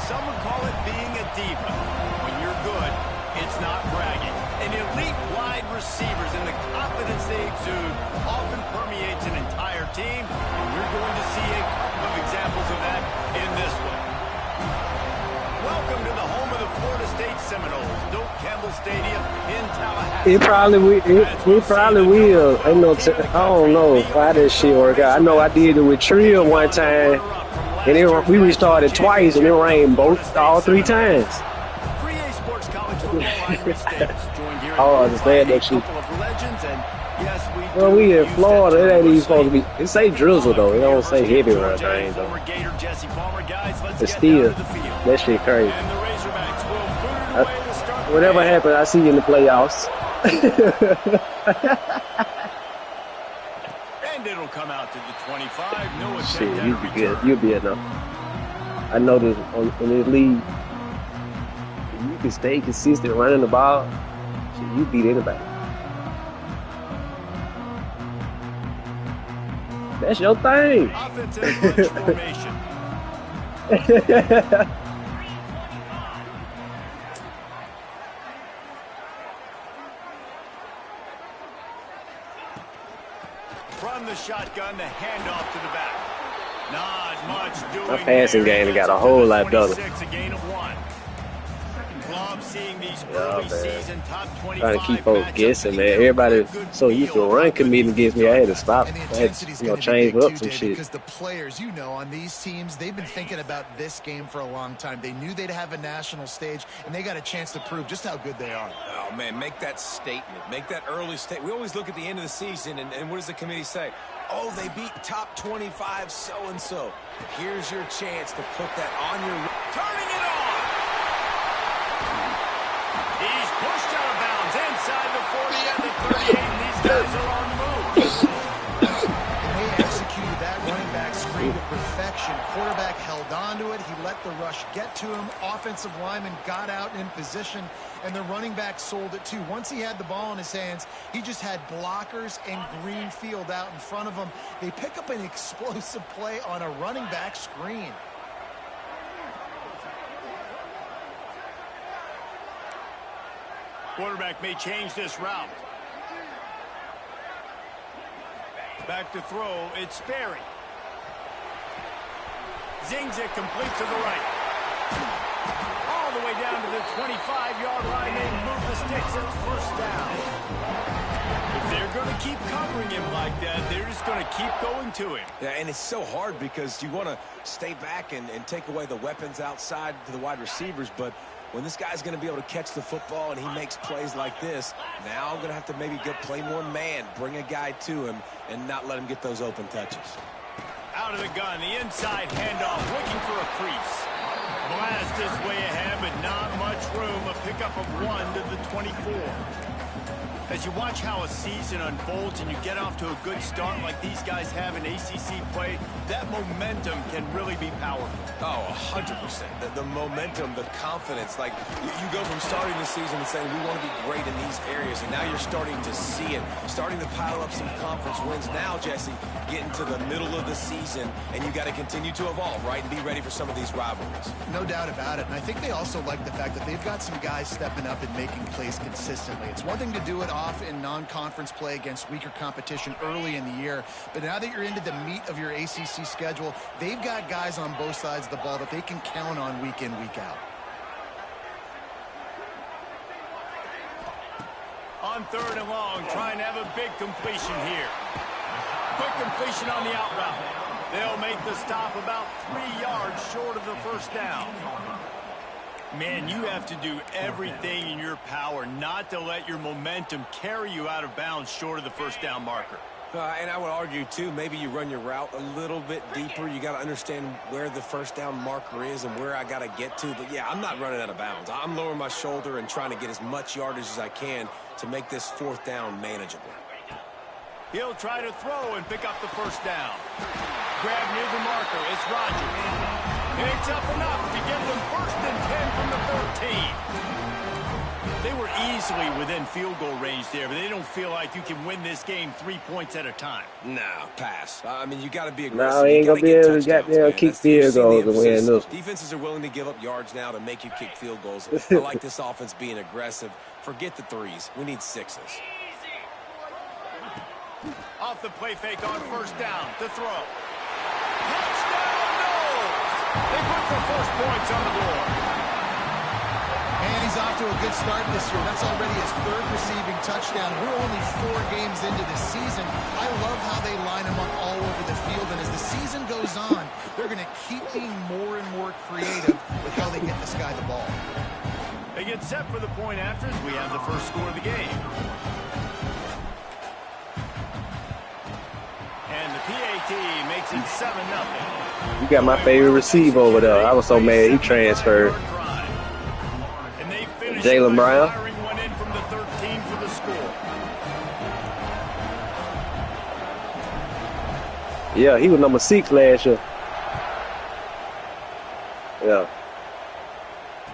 some would call it being a diva. When you're good, it's not bragging. And elite wide receivers and the confidence they exude often permeates an entire team. And you're going to see a couple of examples of that in this one. Welcome to the home of the Florida State Seminoles, Doak Campbell Stadium in Tallahassee. He probably will. I don't know why this shit work out. I know I did it with Trill one time, and we restarted twice, and it rained all 3 times. Oh, I understand that shit. Well, we in Florida. It ain't even supposed to be. It say drizzle though. It don't say heavy rain though. But still, that shit crazy. Whatever happens, I see you in the playoffs. And it'll come out to the 25. No shit, you'll be good. You'll be enough. I know this in this league. You can stay consistent running the ball. Shit, you beat anybody. That's your thing. Offensive bunch formation. From the shotgun, the handoff to the back. Not much doing. My passing game got a whole lot better. A gain of 1. Love seeing these early season top 25 trying to keep folks guessing, man. Everybody so used to run committing against me, I had to stop. I had to, change up some shit. Because the players, on these teams, they've been thinking about this game for a long time. They knew they'd have a national stage, and they got a chance to prove just how good they are. Oh, man, make that statement. Make that early statement. We always look at the end of the season, and what does the committee say? Oh, they beat top 25 so-and-so. Here's your chance to put that on your... Turning it on! He's pushed out of bounds inside the 40 and the 38, and these guys are on the move. And they executed that running back screen to perfection. Quarterback held on to it. He let the rush get to him. Offensive lineman got out in position, and the running back sold it too. Once he had the ball in his hands, he just had blockers and green field out in front of him. They pick up an explosive play on a running back screen. Quarterback may change this route. Back to throw, it's Sperry. Zings it complete to the right. All the way down to the 25-yard line. They move the sticks. It's first down. If they're going to keep covering him like that, they're just going to keep going to him. Yeah, and it's so hard because you want to stay back and take away the weapons outside to the wide receivers, but when this guy's going to be able to catch the football and he makes plays like this, now I'm going to have to maybe play more man, bring a guy to him, and not let him get those open touches. Out of the gun, the inside handoff, looking for a crease. Blast his way ahead, but not much room. A pickup of 1 to the 24. As you watch how a season unfolds and you get off to a good start like these guys have in ACC play, that momentum can really be powerful. Oh, 100%. The momentum, the confidence. Like, you go from starting the season and saying, we want to be great in these areas, and now you're starting to see it, starting to pile up some conference wins. Now, Jesse, getting to the middle of the season, and you got to continue to evolve, right, and be ready for some of these rivalries. No doubt about it. And I think they also like the fact that they've got some guys stepping up and making plays consistently. It's one thing to do it off in non-conference play against weaker competition early in the year, but now that you're into the meat of your ACC schedule, they've got guys on both sides of the ball that they can count on week in, week out. On 3rd and long, trying to have a big completion here. Quick completion on the out route. They'll make the stop about 3 yards short of the first down. Man, you have to do everything in your power not to let your momentum carry you out of bounds short of the first down marker. And I would argue, too, maybe you run your route a little bit deeper. You got to understand where the first down marker is and where I got to get to. But, yeah, I'm not running out of bounds. I'm lowering my shoulder and trying to get as much yardage as I can to make this 4th down manageable. He'll try to throw and pick up the first down. Grab near the marker. It's Rogers. Picks up enough to get them 1st and 10 from the 13. They were easily within field goal range there, but they don't feel like you can win this game 3 points at a time. No, pass. I mean, you got to be aggressive. No, he ain't going to be able to goddamn kick field goals and win this. Defenses are willing to give up yards now to make you kick field goals. I like this offense being aggressive. Forget the threes. We need sixes. Off the play fake on first down to throw. Touchdown, no! They put the first points on the board. And he's off to a good start this year. That's already his third receiving touchdown. We're only 4 games into the season. I love how they line him up all over the field. And as the season goes on, they're going to keep being more and more creative with how they get this guy the ball. They get set for the point after as we have the first score of the game. And the PAT makes it 7-0. You got my favorite receiver over there. I was so mad he transferred. Jaylen Brown. One in from the 13 for the score. Yeah, he was number 6 last year. Yeah.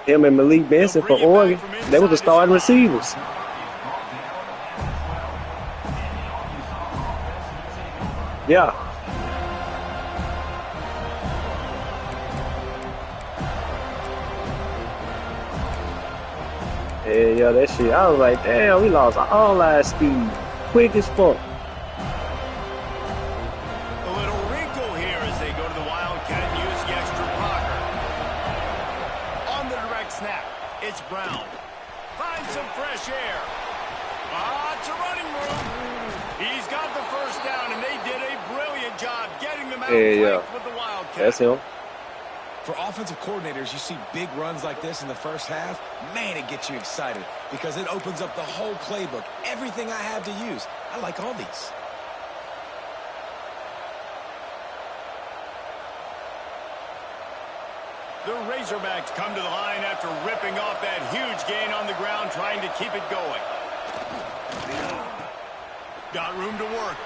Him and Malik Benson for Oregon. They were the starting receivers. Yeah. Yeah, that shit. I was like, damn, we lost all our speed. Quick as fuck. A little wrinkle here as they go to the Wildcat and use the extra blocker. On the direct snap, it's Brown. Finds some fresh air. It's a running room. He's got the first down, and they did a brilliant job getting them out with the Wildcat. That's him. For offensive coordinators, you see big runs like this in the first half, man, it gets you excited because it opens up the whole playbook, everything I have to use. I like all these. The Razorbacks come to the line after ripping off that huge gain on the ground, trying to keep it going. Got room to work.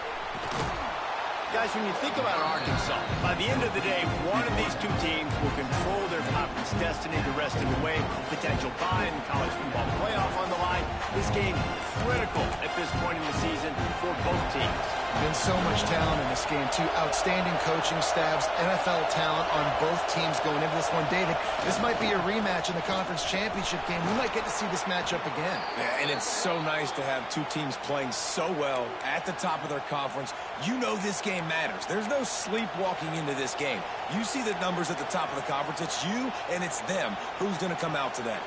Guys, when you think about Arkansas, by the end of the day, one of these two teams will control their conference destiny the rest of the way. Potential bye in the college football playoff on the line. This game critical at this point in the season for both teams. Been so much talent in this game, too. Outstanding coaching staffs, NFL talent on both teams going into this one. David, this might be a rematch in the conference championship game. We might get to see this matchup again. Yeah, and it's so nice to have two teams playing so well at the top of their conference. You know this game matters. There's no sleepwalking into this game. You see the numbers at the top of the conference. It's you and it's them. Who's going to come out today?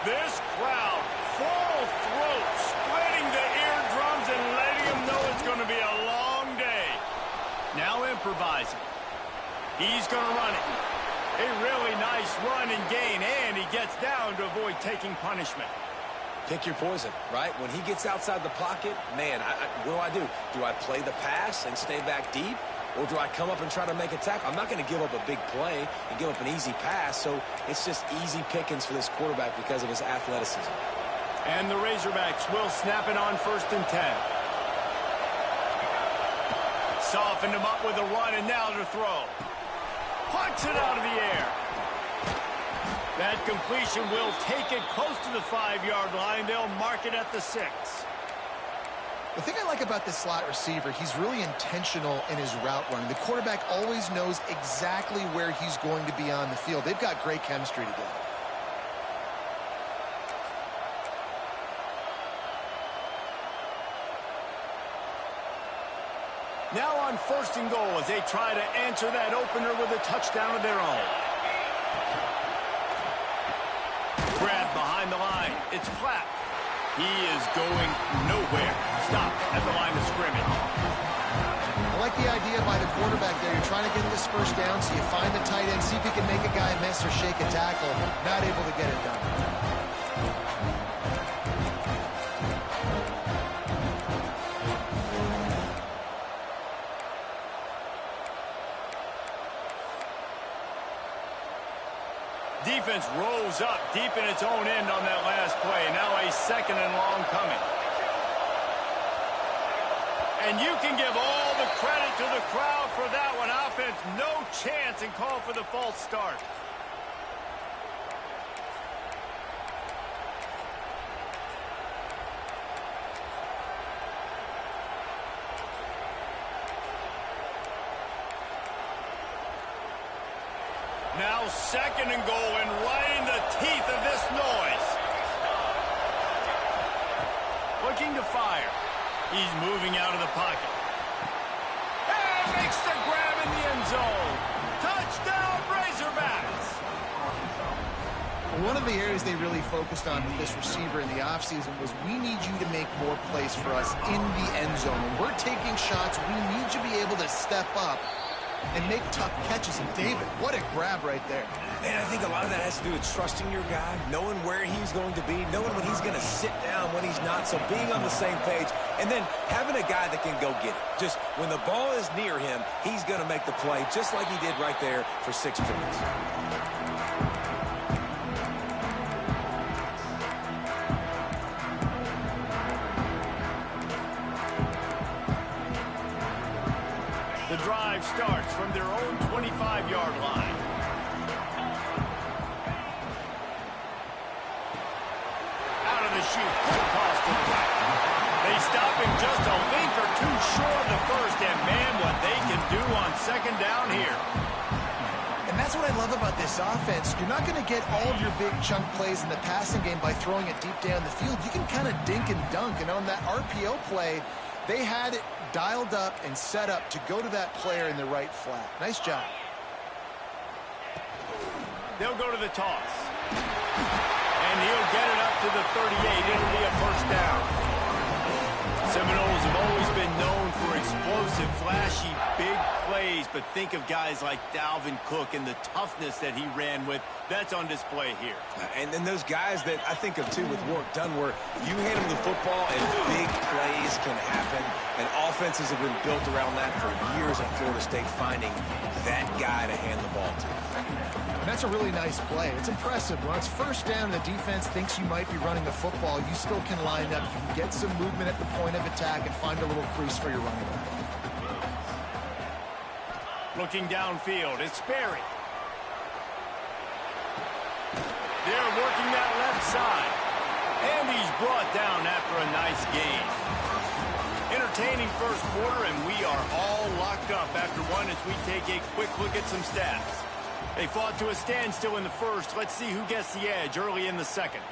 This crowd, full throat, splitting the eardrums and letting them know it's going to be a long day. Now improvising. He's going to run it. A really nice run and gain, and he gets down to avoid taking punishment. Pick your poison, right? When he gets outside the pocket, man, what do? Do I play the pass and stay back deep? Or do I come up and try to make a tackle? I'm not going to give up a big play and give up an easy pass, so it's just easy pickings for this quarterback because of his athleticism. And the Razorbacks will snap it on 1st and 10. Softened him up with a run, and now to throw. Punch it out of the air. That completion will take it close to the 5-yard line. They'll mark it at the 6. The thing I like about this slot receiver, he's really intentional in his route running. The quarterback always knows exactly where he's going to be on the field. They've got great chemistry together. Now on 1st and goal as they try to answer that opener with a touchdown of their own. Grab behind the line. It's Platt. He is going nowhere. Stop at the line of scrimmage. I like the idea by the quarterback there. You're trying to get this first down, so you find the tight end, see if he can make a guy miss or shake a tackle. Not able to get it done. Defense rolls up deep in its own end on that last play. Now a 2nd and long coming. And you can give all the credit to the crowd for that one. Offense, no chance, and call for the false start. Now 2nd and goal, and right in the teeth of this noise. Looking to fire. He's moving out of the pocket. And makes the grab in the end zone. Touchdown, Razorbacks. One of the areas they really focused on with this receiver in the offseason was we need you to make more plays for us in the end zone. When we're taking shots, we need you to be able to step up and make tough catches. And David, what a grab right there. And I think a lot of that has to do with trusting your guy, knowing where he's going to be, knowing when he's going to sit down, when he's not, so being on the same page, and then having a guy that can go get it. Just when the ball is near him, he's going to make the play, just like he did right there for 6 points. The drive starts from their own 25-yard line. Out of the chute, quick toss to the right. They stop him just a length or two short of the first, and man, what they can do on 2nd down here. And that's what I love about this offense. You're not going to get all of your big chunk plays in the passing game by throwing it deep down the field. You can kind of dink and dunk, and on that RPO play, they had it dialed up and set up to go to that player in the right flat. Nice job. They'll go to the toss. And he'll get it up to the 38. It'll be a 1st down. Seminoles have always been known for explosive, flashy, big plays, but think of guys like Dalvin Cook and the toughness that he ran with. That's on display here. And then those guys that I think of, too, with Warwick Dunn, where you hand them the football and big plays can happen, and offenses have been built around that for years at Florida State, finding that guy to hand the ball to. And that's a really nice play. It's impressive. When it's 1st down and the defense thinks you might be running the football, you still can line up. You can get some movement at the point of attack and find a little crease for your running back. Looking downfield, it's Sperry. They're working that left side. And he's brought down after a nice gain. Entertaining 1st quarter, and we are all locked up after one as we take a quick look at some stats. They fought to a standstill in the 1st. Let's see who gets the edge early in the 2nd.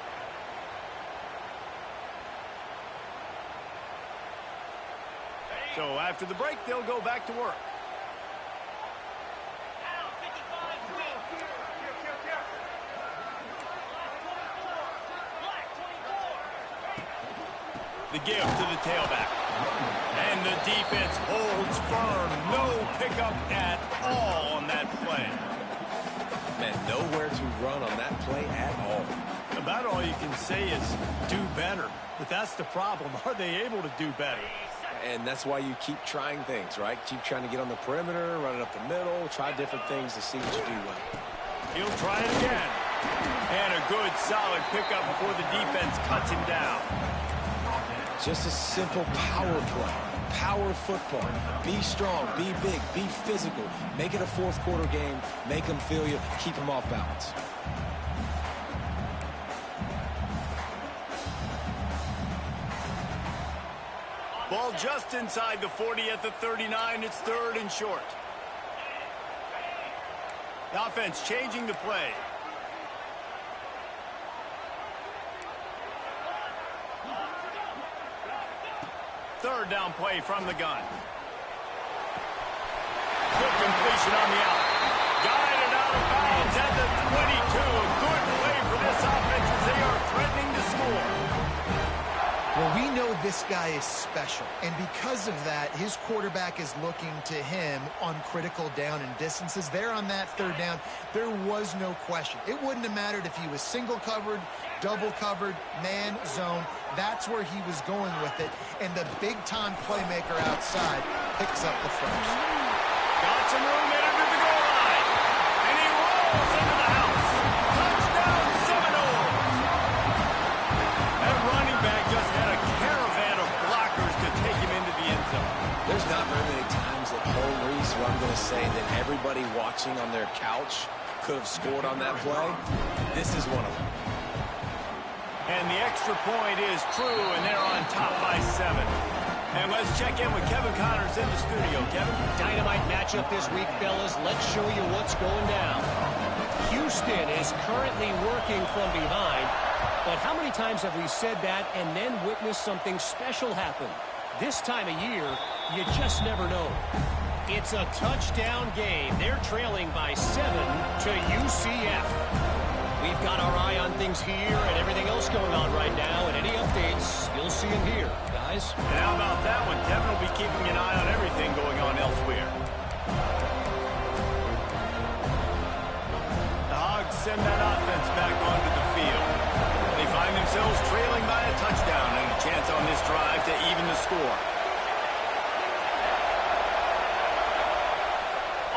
So after the break, they'll go back to work. The give to the tailback. And the defense holds firm. No pickup at all on that play. Man, nowhere to run on that play at all. About all you can say is do better. But that's the problem. Are they able to do better? And that's why you keep trying things, right? Keep trying to get on the perimeter, run it up the middle, try different things to see what you do well. He'll try it again. And a good, solid pickup before the defense cuts him down. Just a simple power play. Power football. Be strong, be big, be physical. Make it a 4th quarter game. Make them feel you. Keep them off balance. Ball just inside the 40 at the 39. It's 3rd and short. The offense changing the play. Third down play from the gun. Quick completion on the out. Guided out of bounds at the 22. A good play for this offense as they are threatening to score. Well, we know this guy is special, and because of that, his quarterback is looking to him on critical down and distances. There on that 3rd down, there was no question. It wouldn't have mattered if he was single covered, double covered, man, zone. That's where he was going with it, and the big-time playmaker outside picks up the 1st. Got some room in under the goal line, and he rolls into the house. Touchdown, Seminoles! That running back just had a caravan of blockers to take him into the end zone. watching on their couch could have scored on that play. This is one of them. And the extra point is true, and they're on top by 7. And let's check in with Kevin Connors in the studio. Kevin? Dynamite matchup this week, fellas. Let's show you what's going down. Houston is currently working from behind. But how many times have we said that and then witnessed something special happen? This time of year, you just never know. It's a touchdown game. They're trailing by 7 to UCF. We've got our eye on things here and everything else going on right now. And any updates, you'll see them here, guys. And how about that one? Kevin will be keeping an eye on everything going on elsewhere. The Hogs send that offense back onto the field. They find themselves trailing by a touchdown and a chance on this drive to even the score.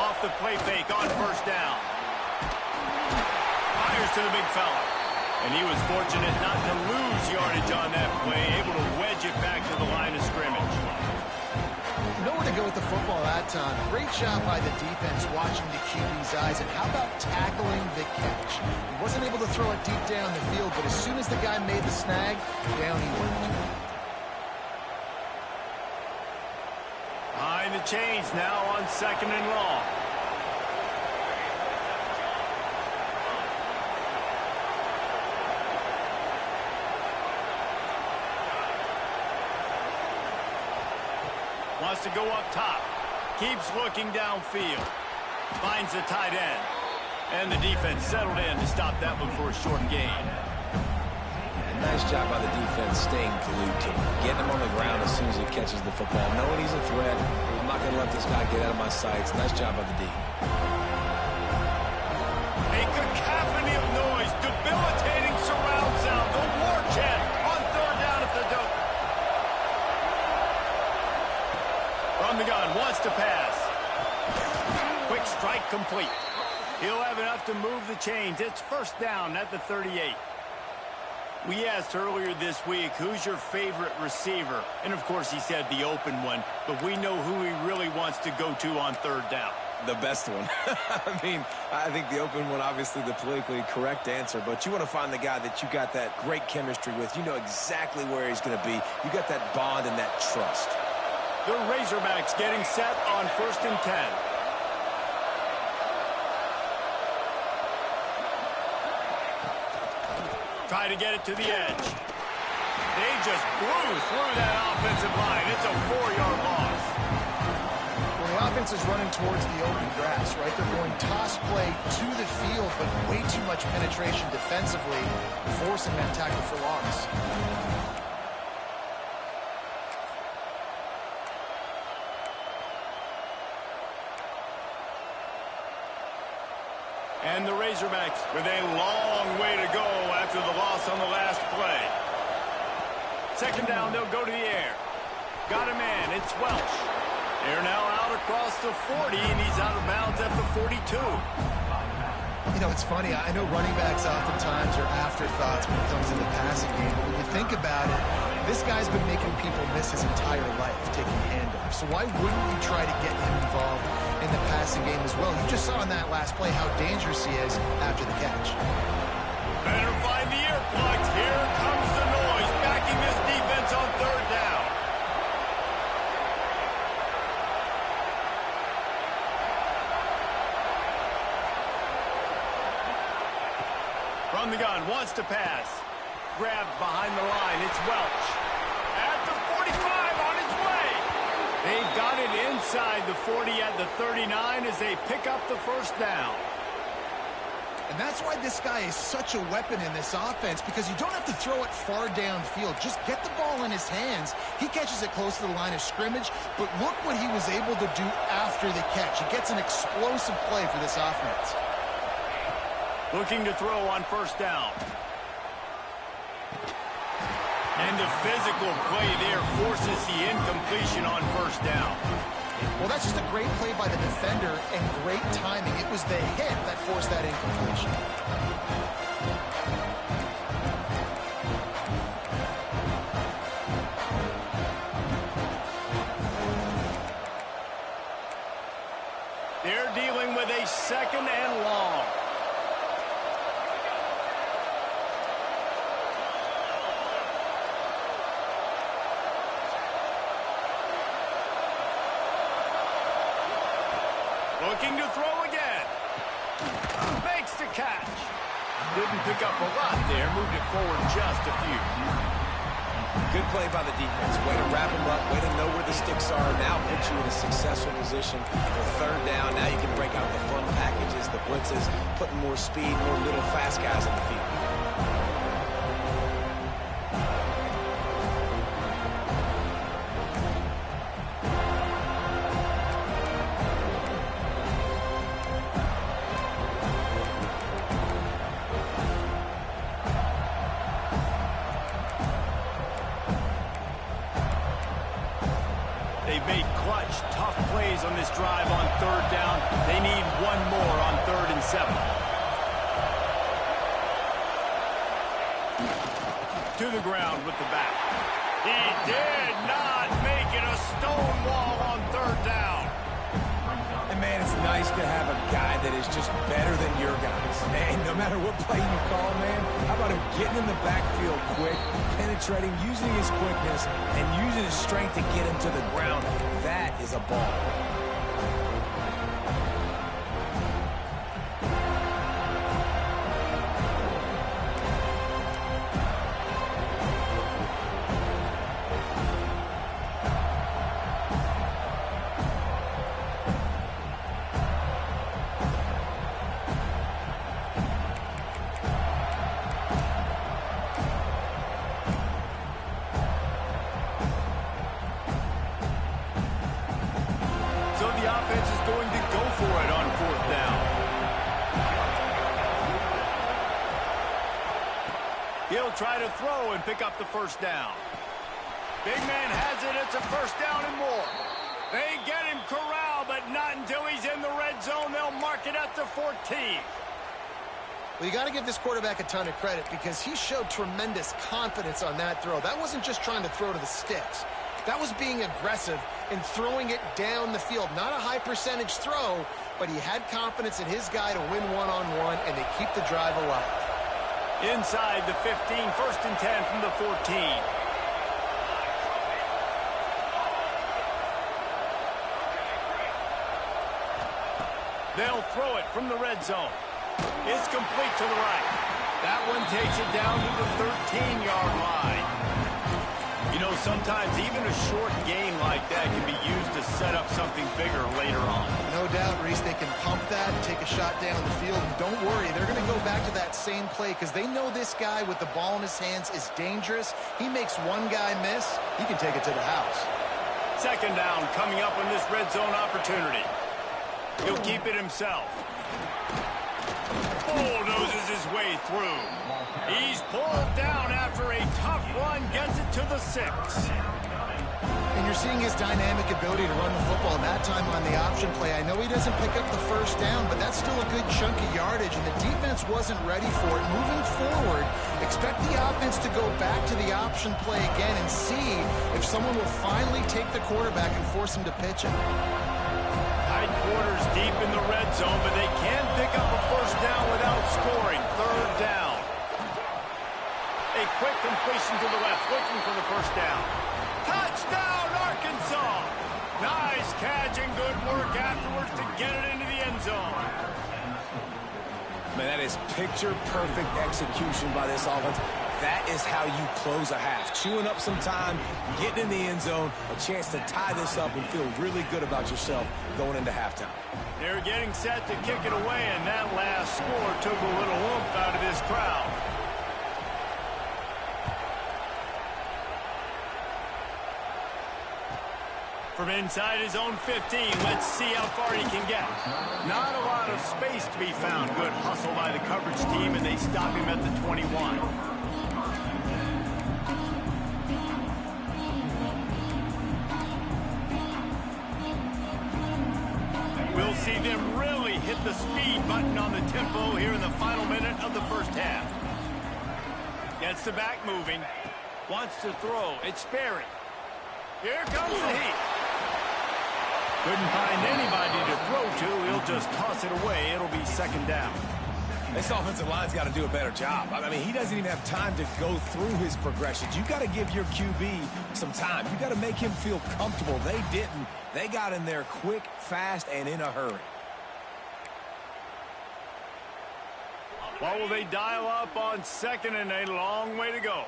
Off the play fake on first down. Fires to the big fella. And he was fortunate not to lose yardage on that play, able to wedge it back to the line of scrimmage. Nowhere to go with the football that time. Great job by the defense watching the QB's eyes. And how about tackling the catch? He wasn't able to throw it deep down the field, but as soon as the guy made the snag, down he went. Behind the chains now on 2nd and long. Wants to go up top. Keeps looking downfield. Finds the tight end. And the defense settled in to stop that one for a short gain. Yeah, nice job by the defense staying glued to him. Getting him on the ground as soon as he catches the football. Knowing he's a threat. I'm not going to let this guy get out of my sights. Nice job by the D. A cacophony of noise. Debilitating surround sound. The war chant on 3rd down at the dope. From the gun, wants to pass. Quick strike complete. He'll have enough to move the chains. It's 1st down at the 38. We asked earlier this week, who's your favorite receiver? And, of course, he said the open one. But we know who he really wants to go to on 3rd down. The best one. I mean, I think the open one, obviously the politically correct answer, but you want to find the guy that you got that great chemistry with. You know exactly where he's going to be. You got that bond and that trust. The Razorbacks getting set on 1st and 10. Try to get it to the edge. They just blew through that offensive line. It's a 4-yard loss. Well, the offense is running towards the open grass, right? They're going toss play to the field, but way too much penetration defensively, forcing that tackle for loss. And the Razorbacks with a long way to go after the loss on the last play. 2nd down, they'll go to the air. Got a man, it's Welch. They're now out across the 40, and he's out of bounds at the 42. You know, it's funny. I know running backs oftentimes are afterthoughts when it comes to the passing game. But when you think about it, this guy's been making people miss his entire life taking handoffs. So why wouldn't you try to get him involved in the passing game as well? You just saw in that last play how dangerous he is after the catch. Better find the earplugs. Here comes the noise, backing this defense on 3rd down. From the gun, wants to pass. Grabbed behind the line, it's Welch. At the 45, on his way. They've got it inside the 40 at the 39 as they pick up the 1st down. And that's why this guy is such a weapon in this offense, because you don't have to throw it far downfield. Just get the ball in his hands. He catches it close to the line of scrimmage, but look what he was able to do after the catch. He gets an explosive play for this offense. Looking to throw on 1st down. And the physical play there forces the incompletion on 1st down. Well, that's just a great play by the defender and great timing. It was the hit that forced that incompletion. They're dealing with a 7 looking to throw again. Makes the catch. Didn't pick up a lot there. Moved it forward just a few. Good play by the defense. Way to wrap them up. Way to know where the sticks are. Now put you in a successful position for third down. Now you can break out the fun packages, the blitzes, putting more speed, more little fast guys on the field. They've made clutch, tough plays on this drive on third down. They need one more on 3rd and 7. To the ground with the back. He did not make it a stone wall on 3rd down. And, man, it's nice to have a guy that is just better than your guys. And no matter what play you call, man, how about him getting in the backfield quick, penetrating, using his quickness, and using his strength to get him to the ground. That is a ball. So the offense is going to go for it on 4th down. He'll try to throw and pick up the 1st down. Big man has it. It's a 1st down and more. They get him corralled, but not until he's in the red zone. They'll mark it at the 14. Well, you got to give this quarterback a ton of credit because he showed tremendous confidence on that throw. That wasn't just trying to throw to the sticks. That was being aggressive and throwing it down the field. Not a high percentage throw, but he had confidence in his guy to win one-on-one, and they keep the drive alive. Inside the 15, 1st and 10 from the 14. They'll throw it from the red zone. It's complete to the right. That one takes it down to the 13-yard line. You know, sometimes even a short game like that can be used to set up something bigger later on. No doubt, Reese, they can pump that and take a shot down the field. And don't worry, they're going to go back to that same play because they know this guy with the ball in his hands is dangerous. He makes one guy miss, he can take it to the house. 2nd down coming up on this red zone opportunity. He'll keep it himself. Bulldozes his way through. He's pulled down after a tough run, gets it to the 6. And you're seeing his dynamic ability to run the football that time on the option play. I know he doesn't pick up the 1st down, but that's still a good chunk of yardage, and the defense wasn't ready for it. Moving forward, expect the offense to go back to the option play again and see if someone will finally take the quarterback and force him to pitch it. Tight quarters deep in the red zone, but they can pick up a 1st down without scoring. 3rd down. A quick completion to the left, looking for the 1st down. Touchdown, Arkansas! Nice catch and good work afterwards to get it into the end zone. Man, that is picture-perfect execution by this offense. That is how you close a half. Chewing up some time, getting in the end zone, a chance to tie this up and feel really good about yourself going into halftime. They're getting set to kick it away, and that last score took a little oomph out of this crowd. From inside his own 15, let's see how far he can get. Not a lot of space to be found. Good hustle by the coverage team, and they stop him at the 21. We'll see them really hit the speed button on the tempo here in the final minute of the 1st half. Gets the back moving. Wants to throw. It's Sperry. Here comes the heat. Couldn't find anybody to throw to. He'll just toss it away. It'll be 2nd down. This offensive line's got to do a better job. I mean, he doesn't even have time to go through his progressions. You got to give your QB some time. You got to make him feel comfortable. They didn't. They got in there quick, fast, and in a hurry. What will they dial up on second and a long way to go?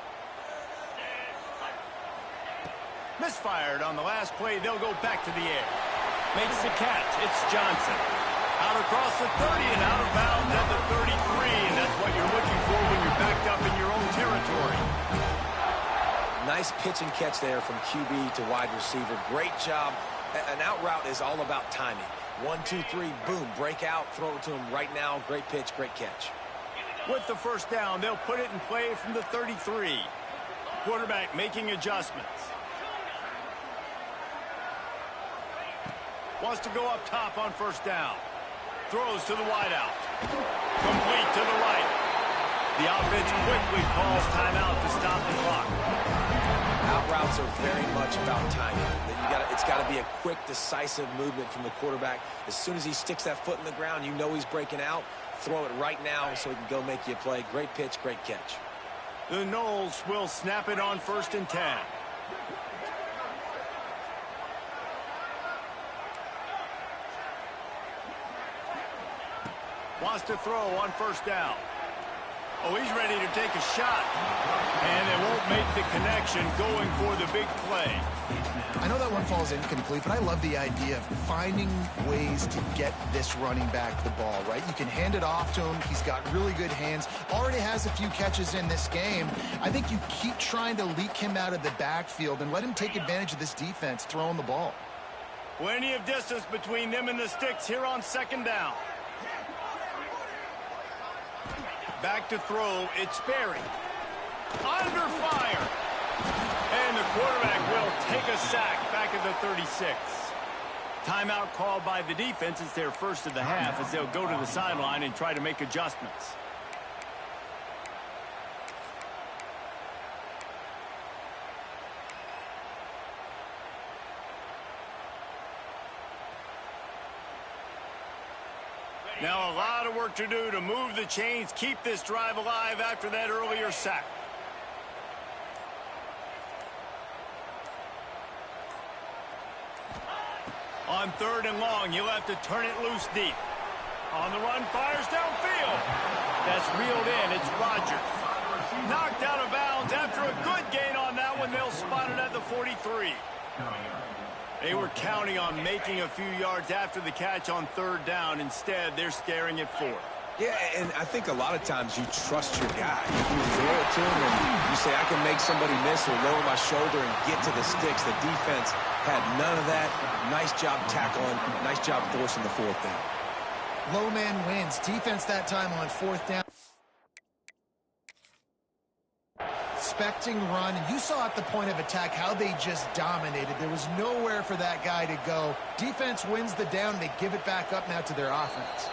Misfired on the last play. They'll go back to the air. Makes the catch. It's Johnson. Out across the 30 and out of bounds at the 33. And that's what you're looking for when you're backed up in your own territory. Nice pitch and catch there from QB to wide receiver. Great job. An out route is all about timing. 1, 2, 3, boom, break out, throw it to him right now. Great pitch, great catch. With the first down, they'll put it in play from the 33. Quarterback making adjustments. Wants to go up top on first down. Throws to the wideout. Complete to the right. The offense quickly calls timeout to stop the clock. Out routes are very much about timing. It's got to be a quick, decisive movement from the quarterback. As soon as he sticks that foot in the ground, you know he's breaking out. Throw it right now so he can go make you a play. Great pitch, great catch. The Knowles will snap it on 1st and 10. Wants to throw on first down. Oh, he's ready to take a shot. And they won't make the connection going for the big play. I know that one falls incomplete, but I love the idea of finding ways to get this running back the ball, right? You can hand it off to him. He's got really good hands. Already has a few catches in this game. I think you keep trying to leak him out of the backfield and let him take advantage of this defense throwing the ball. Plenty of distance between them and the sticks here on 2nd down. Back to throw, it's Sperry. Under fire. And the quarterback will take a sack back at the 36. Timeout called by the defense. It's their first of the half as they'll go to the sideline and try to make adjustments. Now a lot of work to do to move the chains, keep this drive alive after that earlier sack. On 3rd and long, you'll have to turn it loose deep. On the run, fires downfield. That's reeled in. It's Rodgers. Knocked out of bounds after a good gain on that one. They'll spot it at the 43. They were counting on making a few yards after the catch on 3rd down. Instead, they're staring at 4th. Yeah, and I think a lot of times you trust your guy. You throw it to him and you say, I can make somebody miss or lower my shoulder and get to the sticks. The defense had none of that. Nice job tackling. Nice job forcing the 4th down. Low man wins. Defense that time on 4th down. Expecting run, and you saw at the point of attack how they just dominated. There was nowhere for that guy to go. Defense wins the down. They give it back up now to their offense.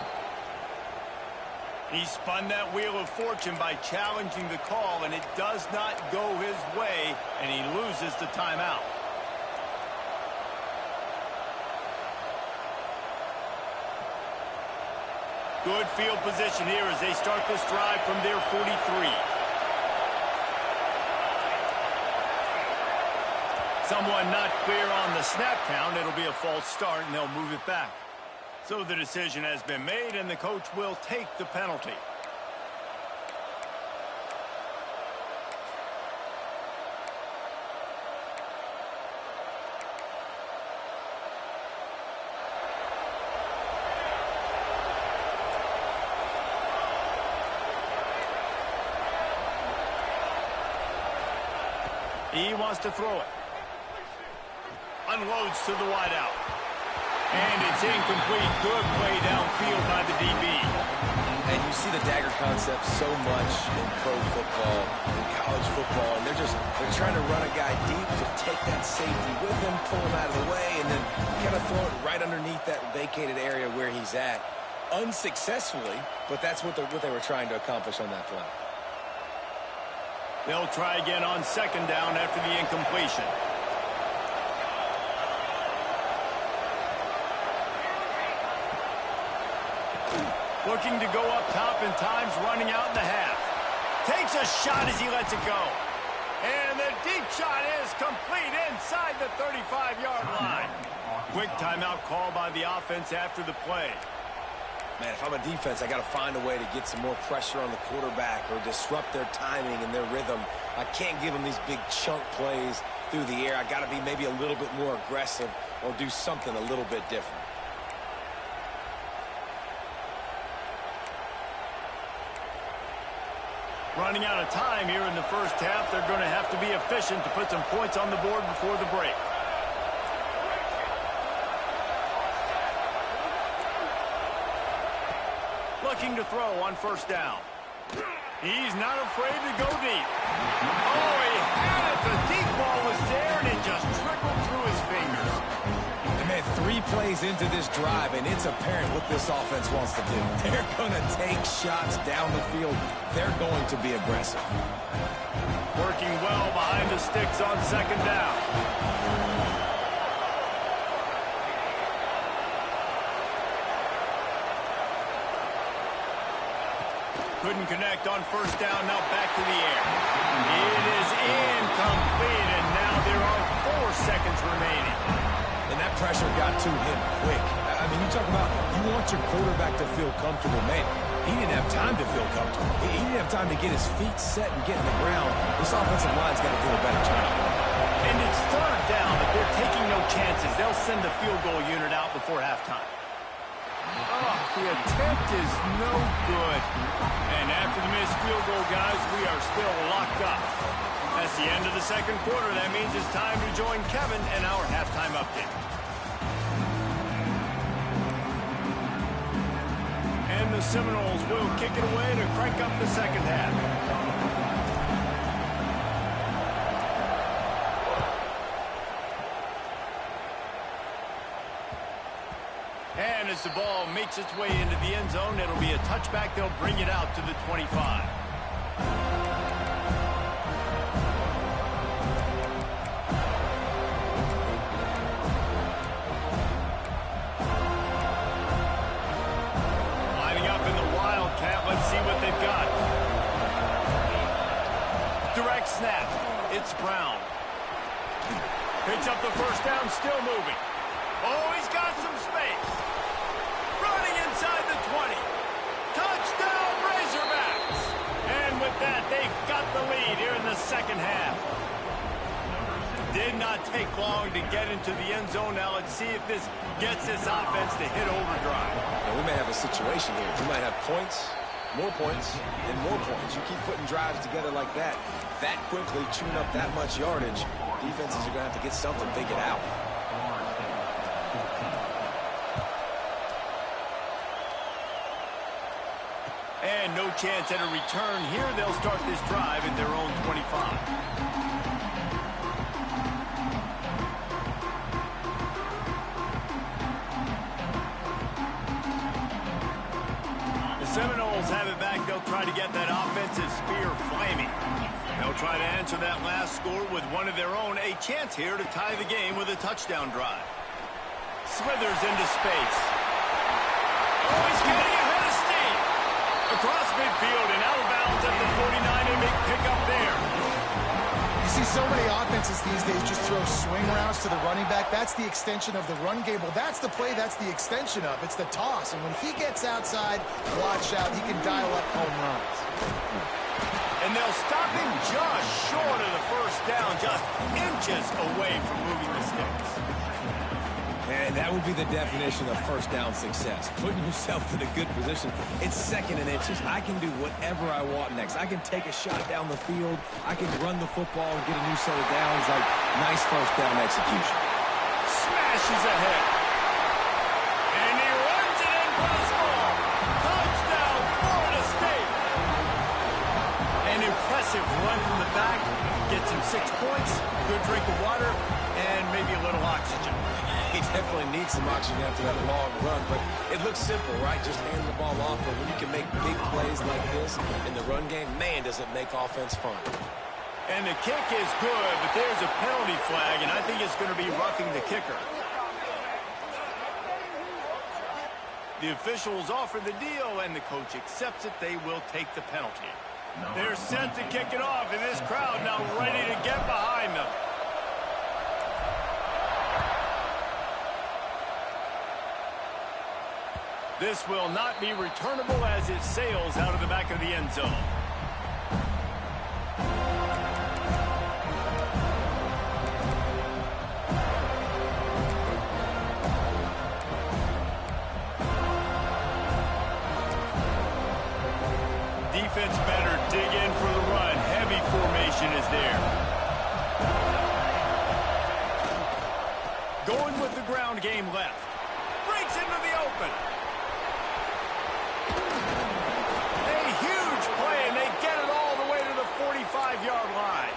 He spun that wheel of fortune by challenging the call, and it does not go his way, and he loses the timeout. Good field position here as they start this drive from their 43. Someone not clear on the snap count. It'll be a false start, and they'll move it back. So the decision has been made, and the coach will take the penalty. He wants to throw it. Unloads to the wideout. And it's incomplete. Good play downfield by the DB. And you see the dagger concept so much in pro football, in college football, and they're trying to run a guy deep to take that safety with him, pull him out of the way, and then kind of throw it right underneath that vacated area where he's at. Unsuccessfully, but that's what they were trying to accomplish on that play. They'll try again on 2nd down after the incompletion. Looking to go up top in times, running out in the half. Takes a shot as he lets it go. And the deep shot is complete inside the 35-yard line. Quick timeout call by the offense after the play. Man, if I'm a defense, I got to find a way to get some more pressure on the quarterback or disrupt their timing and their rhythm. I can't give them these big chunk plays through the air. I got to be maybe a little bit more aggressive or do something a little bit different. Running out of time here in the first half. They're going to have to be efficient to put some points on the board before the break. Looking to throw on first down. He's not afraid to go deep. Oh, he had it. The deep ball was there, and it just trickled through his fingers. And man, 3 plays into this drive, and it's apparent what this offense wants to do. They're going to take shots down the field. They're going to be aggressive. Working well behind the sticks on second down. Couldn't connect on first down. Now back to the air. It is incomplete, and now there are 4 seconds remaining. And that pressure got to him quick. I mean, you talk about you want your quarterback to feel comfortable. Man, he didn't have time to feel comfortable. He didn't have time to get his feet set and get in the ground. This offensive line's got to do a better job. And it's third down, but they're taking no chances. They'll send the field goal unit out before halftime. Oh, the attempt is no good. And after the missed field goal, guys, we are still locked up. That's the end of the second quarter. That means it's time to join Kevin in our halftime update. And the Seminoles will kick it away to crank up the second half. And as the ball makes its way into the end zone, it'll be a touchback. They'll bring it out to the 25. Lining up in the Wildcat. Let's see what they've got. Direct snap. It's Brown. Picks up the first down, still moving. Oh, he's got some space. Running inside the 20. Touchdown, Razorbacks. And with that, they've got the lead here in the second half. Did not take long to get into the end zone. Now let's see if this gets this offense to hit overdrive. Now, we may have a situation here. We might have points, and more points. You keep putting drives together like that quickly, chewing up that much yardage, defenses are going to have to get something figured out. And no chance at a return here. They'll start this drive at their own 25. The Seminoles have it back. They'll try to get that offensive spear flaming. They'll try to answer that last score with one of their own. A chance here to tie the game with a touchdown drive. Slithers into space. Oh, he's getting ahead of steam. Across midfield and out of bounds at the 49, and big pickup there. You see so many offenses these days just throw swing routes to the running back. That's the extension of the run game. Well, that's the play that's the extension of. It's the toss. And when he gets outside, watch out. He can dial up home runs. And they'll stop him just short of the first down, just inches away from moving the sticks. And that would be the definition of first down success. Putting yourself in a good position. It's second and inches. I can do whatever I want next. I can take a shot down the field. I can run the football and get a new set of downs. Like, nice first down execution. Smashes ahead. And he runs it in for the score. Touchdown, Florida State. An impressive run from the back. Gets him 6 points, good drink of water, and maybe a little oxygen. He definitely needs some oxygen after that long run, but it looks simple, right? Just hand the ball off, but when you can make big plays like this in the run game, man, does it make offense fun. And the kick is good, but there's a penalty flag, and I think it's going to be roughing the kicker. The officials offer the deal, and the coach accepts it. They will take the penalty. They're set to kick it off, and this crowd now ready to get behind them. This will not be returnable as it sails out of the back of the end zone. Defense better dig in for the run. Heavy formation is there. Going with the ground game left. Breaks into the open. A huge play, and they get it all the way to the 45-yard line.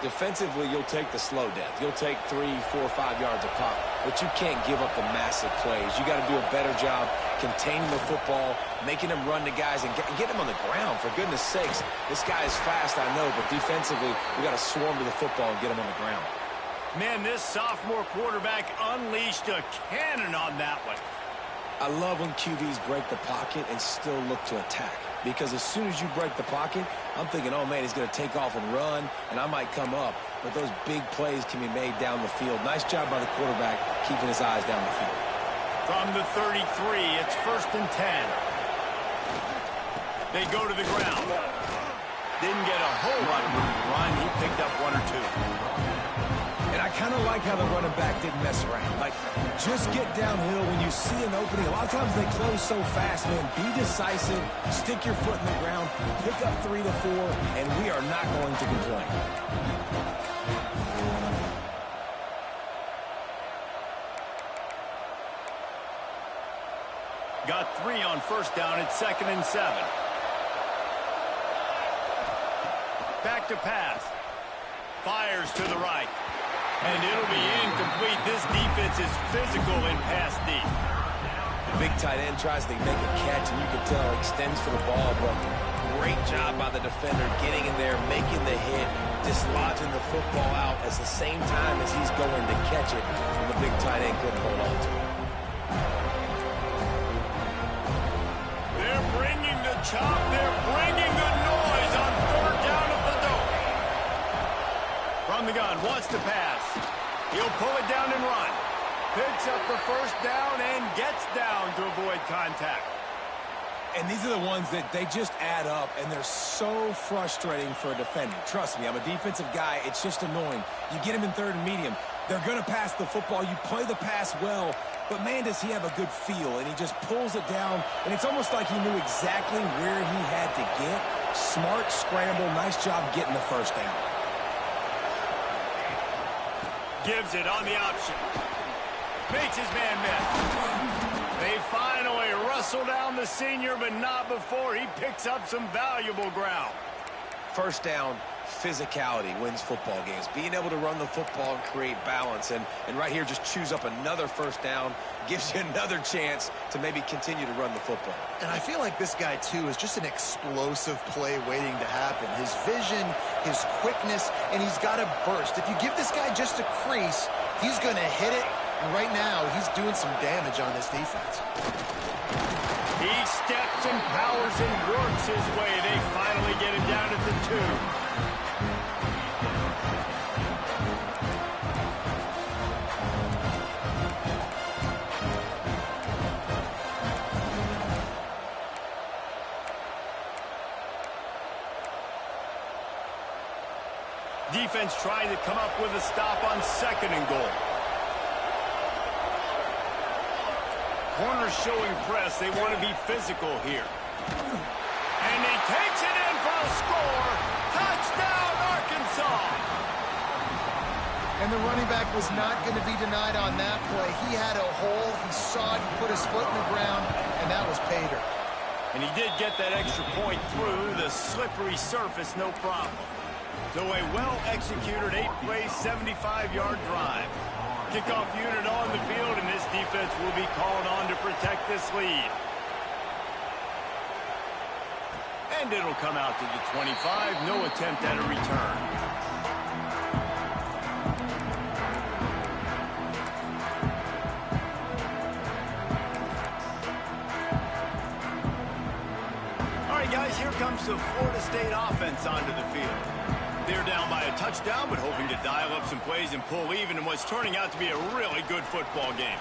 Defensively, you'll take the slow death. You'll take 3, 4, 5 yards a pop, but you can't give up the massive plays. You got to do a better job containing the football, making them run to guys, and get them on the ground. For goodness sakes, this guy is fast, I know, but defensively, we got to swarm to the football and get him on the ground. Man, this sophomore quarterback unleashed a cannon on that one. I love when QBs break the pocket and still look to attack. Because as soon as you break the pocket, I'm thinking, oh, man, he's going to take off and run, and I might come up. But those big plays can be made down the field. Nice job by the quarterback keeping his eyes down the field. From the 33, it's 1st and 10. They go to the ground. Didn't get a whole lot of room to run. He picked up 1 or 2. And I kind of like how the running back didn't mess around. Like, just get downhill when you see an opening. A lot of times they close so fast, man. Be decisive, stick your foot in the ground, pick up 3 to 4, and we are not going to complain. Got 3 on 1st down. It's 2nd and 7. Back to pass. Fires to the right. And it'll be incomplete. This defense is physical in pass deep. The big tight end tries to make a catch, and you can tell extends for the ball, but great job by the defender getting in there, making the hit, dislodging the football out at the same time as he's going to catch it, and the big tight end couldn't hold on to it. They're bringing the chop. They're bringing the noise on 3rd down at the dome. From the gun, wants to pass. He'll pull it down and run. Picks up the 1st down and gets down to avoid contact. And these are the ones that they just add up, and they're so frustrating for a defender. Trust me, I'm a defensive guy. It's just annoying. You get him in 3rd and medium. They're going to pass the football. You play the pass well, but, man, does he have a good feel. And he just pulls it down, and it's almost like he knew exactly where he had to get. Smart scramble. Nice job getting the 1st down. Gives it on the option. Makes his man miss. They finally wrestle down the senior, but not before he picks up some valuable ground. 1st down, physicality wins football games. Being able to run the football and create balance. And right here, just choose up another 1st down. Gives you another chance to maybe continue to run the football. And I feel like this guy, too, is just an explosive play waiting to happen. His vision, his quickness, and he's got a burst. If you give this guy just a crease, he's going to hit it. And right now, he's doing some damage on this defense. He steps and powers and works his way. They finally get him down at the 2. Defense trying to come up with a stop on 2nd and goal. Corners showing press. They want to be physical here. And he takes it in for a score. Touchdown, Arkansas. And the running back was not going to be denied on that play. He had a hole. He saw it. He put his foot in the ground, and that was pay dirt. And he did get that extra point through the slippery surface, no problem. So a well-executed 8-play, 75-yard drive. Kickoff unit on the field, and this defense will be called on to protect this lead. And it'll come out to the 25. No attempt at a return. All right, guys, here comes the Florida State offense onto the field. They're down by a touchdown, but hoping to dial up some plays and pull even in what's turning out to be a really good football game.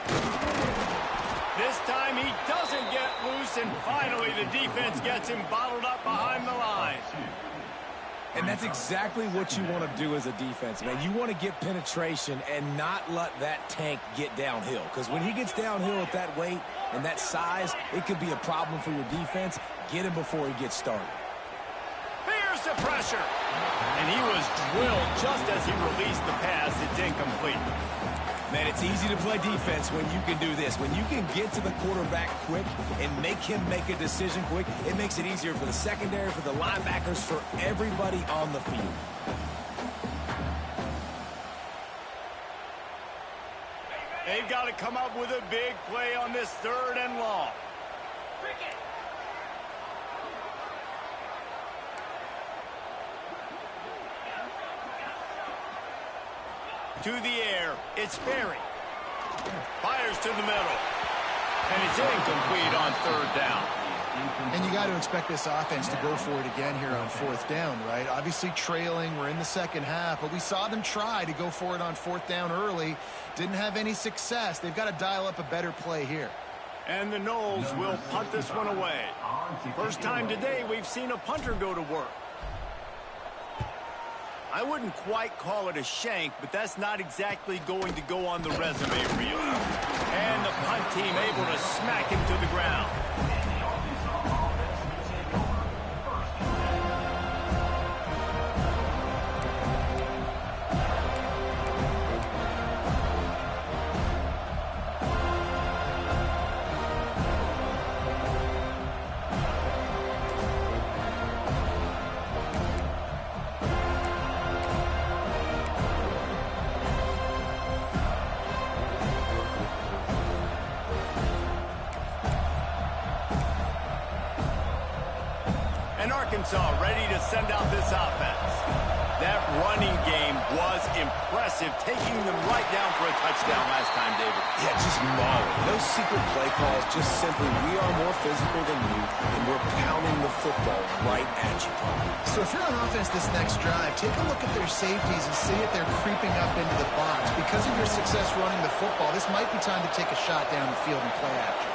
This time he doesn't get loose, and finally the defense gets him bottled up behind the line. And that's exactly what you want to do as a defense, man. You want to get penetration and not let that tank get downhill. Because when he gets downhill at that weight and that size, it could be a problem for your defense. Get him before he gets started. Here's the pressure. And he was drilled just as he released the pass. It's incomplete. Man, it's easy to play defense when you can do this. When you can get to the quarterback quick and make him make a decision quick, it makes it easier for the secondary, for the linebackers, for everybody on the field. They've got to come up with a big play on this 3rd and long. To the air, it's Berry. Fires to the middle. And it's incomplete on 3rd down. And you got to expect this offense to go for it again here on 4th down, right? Obviously trailing, we're in the second half, but we saw them try to go for it on 4th down early. Didn't have any success. They've got to dial up a better play here. And the Noles will punt this one away. First time today we've seen a punter go to work. I wouldn't quite call it a shank, but that's not exactly going to go on the resume reel. And the punt team able to smack him to the ground. Arkansas ready to send out this offense. That running game was impressive, taking them right down for a touchdown last time, David. Yeah, just mauling. No secret play calls, just simply we are more physical than you, and we're pounding the football right at you. So if you're on offense this next drive, take a look at their safeties and see if they're creeping up into the box. Because of your success running the football, this might be time to take a shot down the field and play action.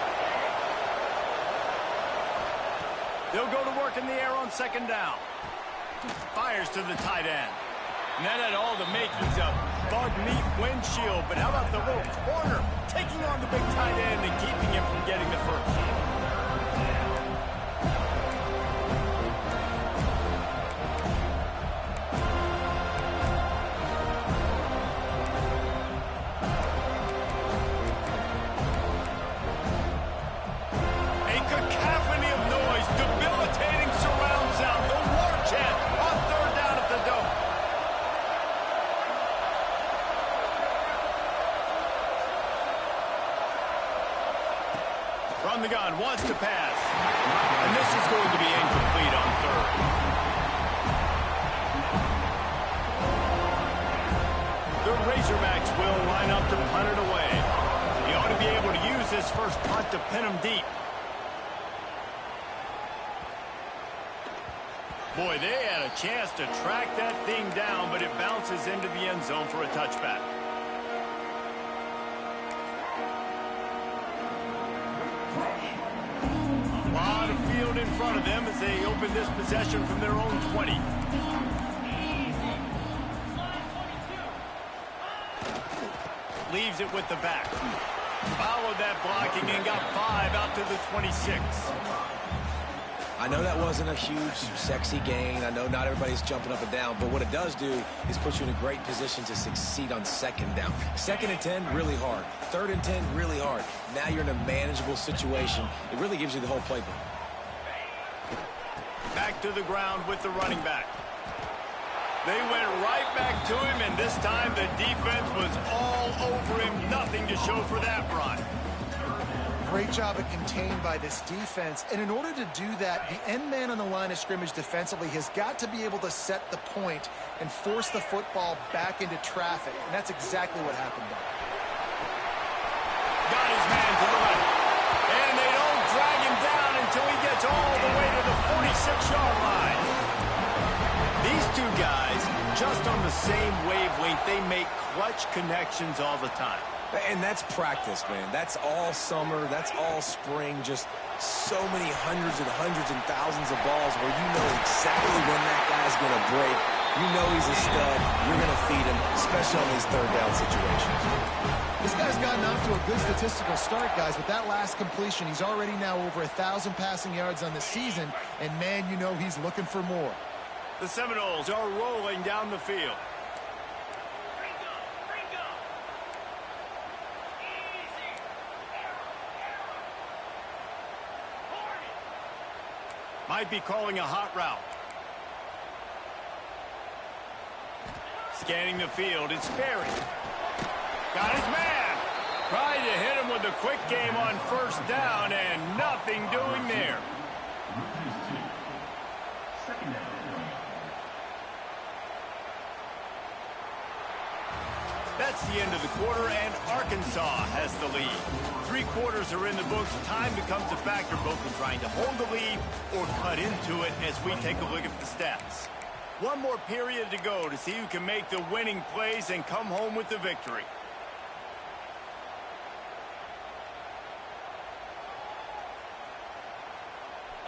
They'll go to work in the air on 2nd down. Fires to the tight end. And that had all the makings of bug meat windshield. But how about the little corner taking on the big tight end and keeping him from getting the first? From the gun, wants to pass. And this is going to be incomplete on 3rd. The Razorbacks will line up to punt it away. He ought to be able to use this first punt to pin him deep. Boy, they had a chance to track that thing down, but it bounces into the end zone for a touchback. A lot of field in front of them as they open this possession from their own 20. Leaves it with the back. Followed that blocking and got 5 out to the 26. I know that wasn't a huge, sexy gain. I know not everybody's jumping up and down, but what it does do is put you in a great position to succeed on 2nd down. 2nd and 10, really hard. 3rd and 10, really hard. Now you're in a manageable situation. It really gives you the whole playbook. Back to the ground with the running back. They went right back to him, and this time the defense was all over him. Nothing to show for that run. Great job of contained by this defense. And in order to do that, the end man on the line of scrimmage defensively has got to be able to set the point and force the football back into traffic. And that's exactly what happened there. Got his man to the left. And they don't drag him down until he gets all the way to the 46-yard line. These two guys, just on the same wavelength, they make clutch connections all the time. And that's practice, man. That's all summer. That's all spring. Just so many hundreds and thousands of balls where you know exactly when that guy's going to break. You know he's a stud. You're going to feed him, especially on these third down situations. This guy's gotten off to a good statistical start, guys. With that last completion, he's already now over 1,000 passing yards on the season. And, man, you know he's looking for more. The Seminoles are rolling down the field. Might be calling a hot route. Scanning the field, it's Sperry. Got his man. Tried to hit him with a quick game on first down, and nothing doing there. That's the end of the quarter, and Arkansas has the lead. 3 quarters are in the books. Time becomes a factor both in trying to hold the lead or cut into it as we take a look at the stats. One more period to go to see who can make the winning plays and come home with the victory.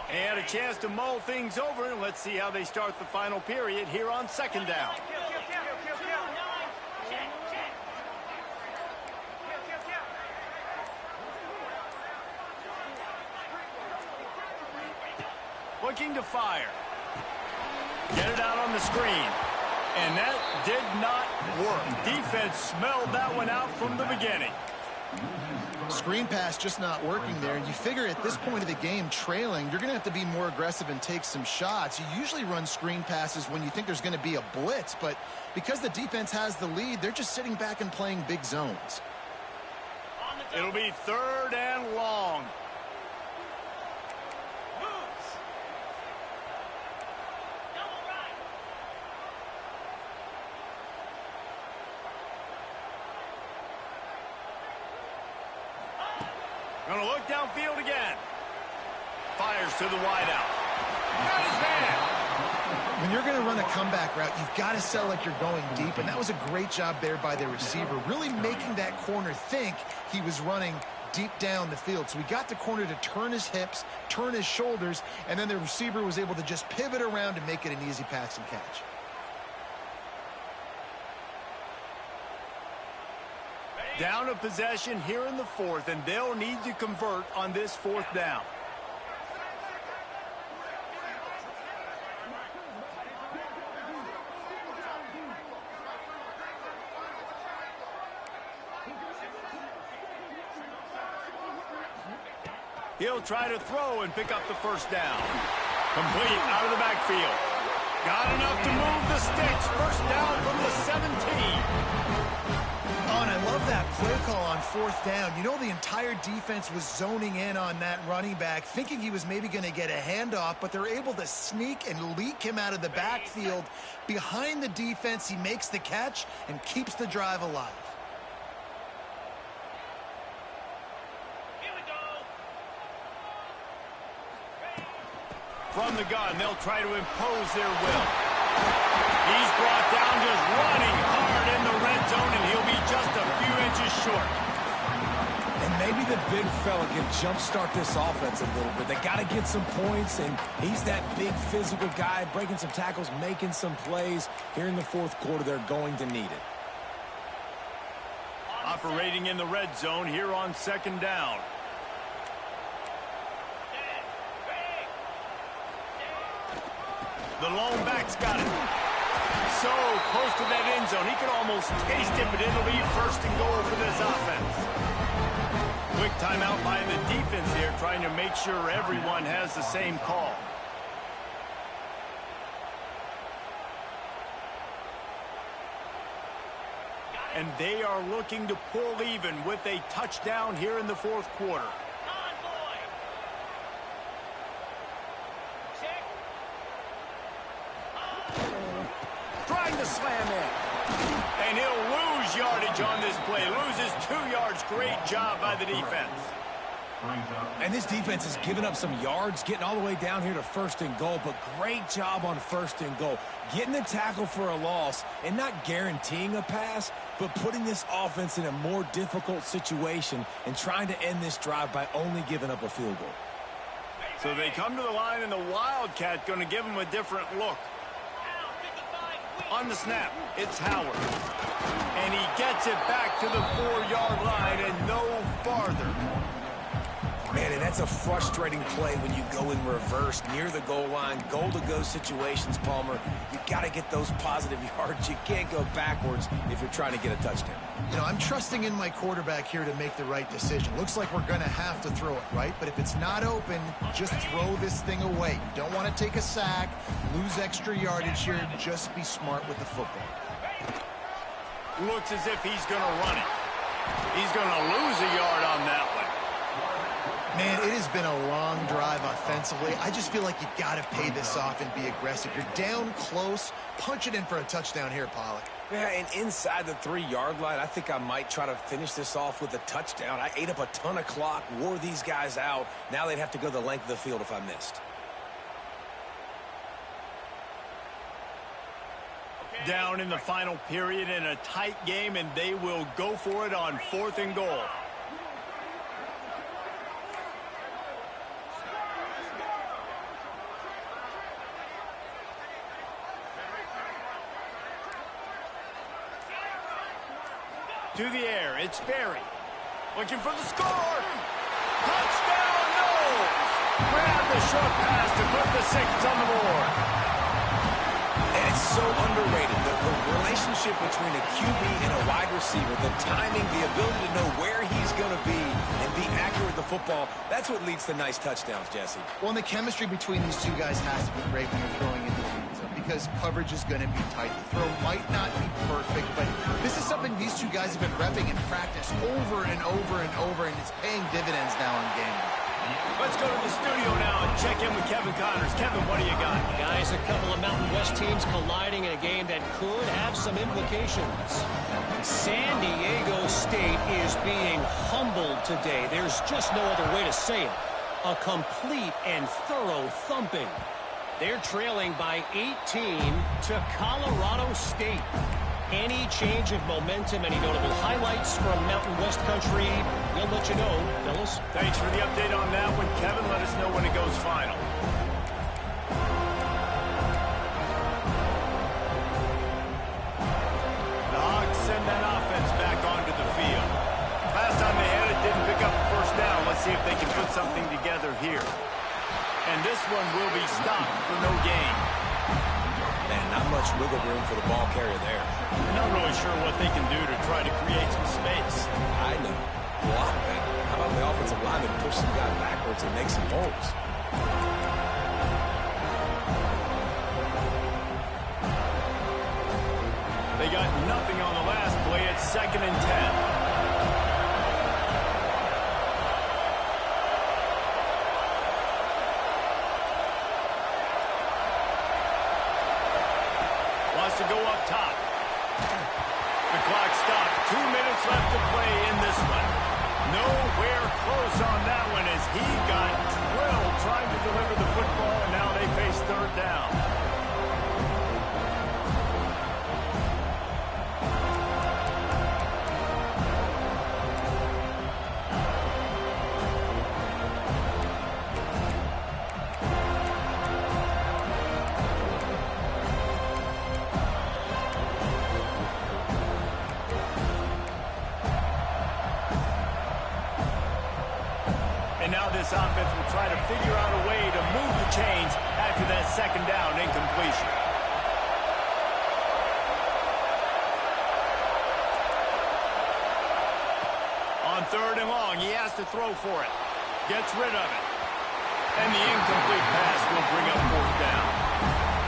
And a chance to mull things over. Let's see how they start the final period here on second down. Looking to fire. Get it out on the screen. And that did not work. Defense smelled that one out from the beginning. Screen pass just not working there. And you figure at this point of the game, trailing, you're going to have to be more aggressive and take some shots. You usually run screen passes when you think there's going to be a blitz. But because the defense has the lead, they're just sitting back and playing big zones. It'll be 3rd and long. Going to look downfield again. Fires to the wideout. Got his man. When you're going to run a comeback route, you've got to sell like you're going deep, and that was a great job there by the receiver, really making that corner think he was running deep down the field. So he got the corner to turn his hips, turn his shoulders, and then the receiver was able to just pivot around and make it an easy pass and catch. Down a possession here in the 4th, and they'll need to convert on this 4th down. He'll try to throw and pick up the first down. Complete out of the backfield. Got enough to move the sticks. First down from the 17. Oh, and I love that play call on 4th down. You know, the entire defense was zoning in on that running back, thinking he was maybe going to get a handoff, but they're able to sneak and leak him out of the backfield. Behind the defense, he makes the catch and keeps the drive alive. From the gun, they'll try to impose their will. He's brought down just running hard in the red zone, and he'll be just a few inches short. And maybe the big fella can jumpstart this offense a little bit. They got to get some points, and he's that big physical guy, breaking some tackles, making some plays. Here in the 4th quarter, they're going to need it. Operating in the red zone here on 2nd down. The lone back's got it. So close to that end zone. He could almost taste it, but it'll be 1st and goal for this offense. Quick timeout by the defense here, trying to make sure everyone has the same call. And they are looking to pull even with a touchdown here in the 4th quarter. Trying to slam in. And he'll lose yardage on this play. Loses 2 yards. Great job by the defense. And this defense has given up some yards, getting all the way down here to 1st and goal, but great job on 1st and goal. Getting the tackle for a loss and not guaranteeing a pass, but putting this offense in a more difficult situation and trying to end this drive by only giving up a field goal. So they come to the line, and the Wildcat going to give them a different look. On the snap, it's Howard. And he gets it back to the 4-yard line and no farther. Man, and that's a frustrating play when you go in reverse near the goal line, goal-to-go situations, Palmer. You got to get those positive yards. You can't go backwards if you're trying to get a touchdown. You know, I'm trusting in my quarterback here to make the right decision. Looks like we're going to have to throw it, right? But if it's not open, just throw this thing away. You don't want to take a sack, lose extra yardage here. Just be smart with the football. Looks as if he's going to run it. He's going to lose a yard on that one. Man, it has been a long drive offensively. I just feel like you got to pay this off and be aggressive. You're down close. Punch it in for a touchdown here, Pollock. Yeah, and inside the 3-yard line, I think I might try to finish this off with a touchdown. I ate up a ton of clock, wore these guys out. Now they'd have to go the length of the field if I missed. Down in the final period in a tight game, and they will go for it on 4th and goal. To the air, it's Barry. Looking for the score. Touchdown, Knowles. Grab the short pass to put the 6 on the board. And it's so underrated. The relationship between a QB and a wide receiver, the timing, the ability to know where he's going to be and be accurate with the football, that's what leads to nice touchdowns, Jesse. Well, and the chemistry between these two guys has to be great when you're throwing into the end zone because coverage is going to be tight. The throw might not be perfect, but this is something these two guys have been repping in practice over and over and over, and it's paying dividends now in game. Let's go to the studio now and check in with Kevin Connors. Kevin, what do you got? Guys, a couple of Mountain West teams colliding in a game that could have some implications. San Diego State is being humbled today. There's just no other way to say it. A complete and thorough thumping. They're trailing by 18 to Colorado State. Any change of momentum, any notable highlights from Mountain West country, we'll let you know, fellas. Thanks for the update on that one, Kevin. Let us know when it goes final. The Hogs send that offense back onto the field. Last time they had it, didn't pick up the first down. Let's see if they can put something together here. And this one will be stopped for no gain. Man, not much wiggle room for the ball carrier there. Not really sure what they can do to try to create some space. I know. Block that. How about the offensive lineman push some guy backwards and make some holes? They got nothing on the last play. It's 2nd and 10. To go up top. The clock stopped. 2 minutes left to play in this one. Nowhere close on that one as he got drilled trying to deliver the football, and now they face 3rd down. And now this offense will try to figure out a way to move the chains after that 2nd down incompletion. On 3rd and long, he has to throw for it. Gets rid of it. And the incomplete pass will bring up 4th down.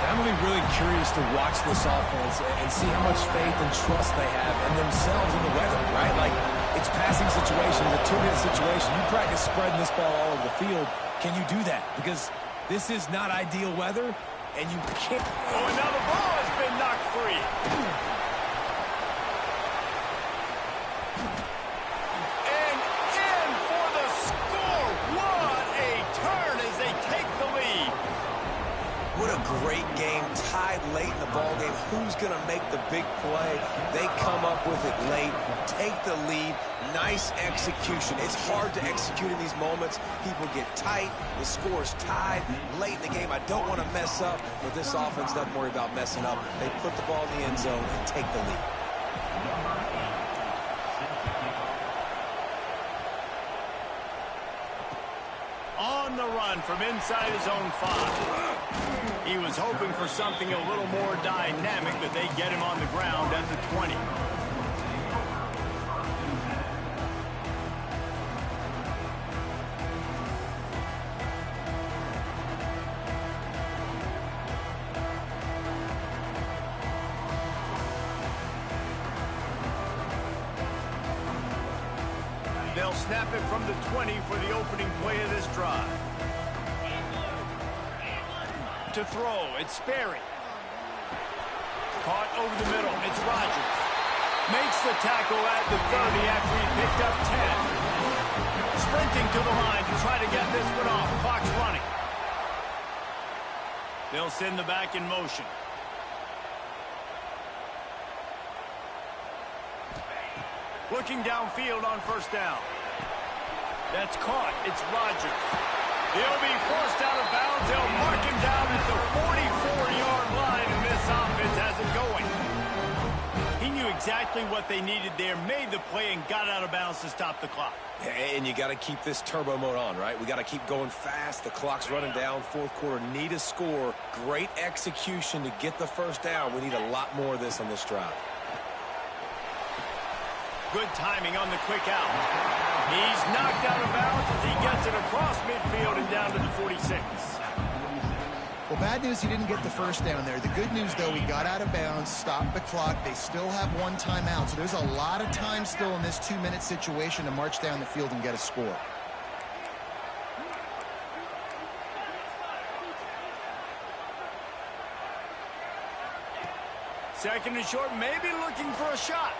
I'm going to be really curious to watch this offense and see how much faith and trust they have in themselves and the weather, right? Like, it's passing situations, a 2-minute situation. You practice spreading this ball all over the field. Can you do that? Because this is not ideal weather, and you can't. Oh, and now the ball has been knocked free. And in for the score. What a turn as they take the lead. What a great game tied late in the ballgame. Who's going to make the big play? They come up with it late, take the lead. Nice execution. It's hard to execute in these moments. People get tight. The score's tied late in the game. I don't want to mess up, but this offense doesn't worry about messing up. They put the ball in the end zone and take the lead. On the run from inside his own 5. He was hoping for something a little more dynamic, but they get him on the ground at the 20. They'll snap it from the 20 for the opening play of this drive. To throw, it's Sperry. Caught over the middle, it's Rodgers. Makes the tackle at the 30 after he picked up 10. Sprinting to the line to try to get this one off. Clock's running. They'll send the back in motion. Looking downfield on first down. That's caught. It's Rodgers. He'll be forced out of bounds. They'll mark him down at the 44-yard line, and this offense has it going. He knew exactly what they needed there, made the play, and got out of bounds to stop the clock. And you got to keep this turbo mode on, right? We got to keep going fast. The clock's running down. Fourth quarter, need a score. Great execution to get the first down. We need a lot more of this on this drive. Good timing on the quick out. He's knocked out of bounds as he gets it across midfield and down to the 46. Well, bad news, he didn't get the first down there. The good news, though, he got out of bounds, stopped the clock. They still have one timeout, so there's a lot of time still in this 2-minute situation to march down the field and get a score. Second and short, maybe looking for a shot.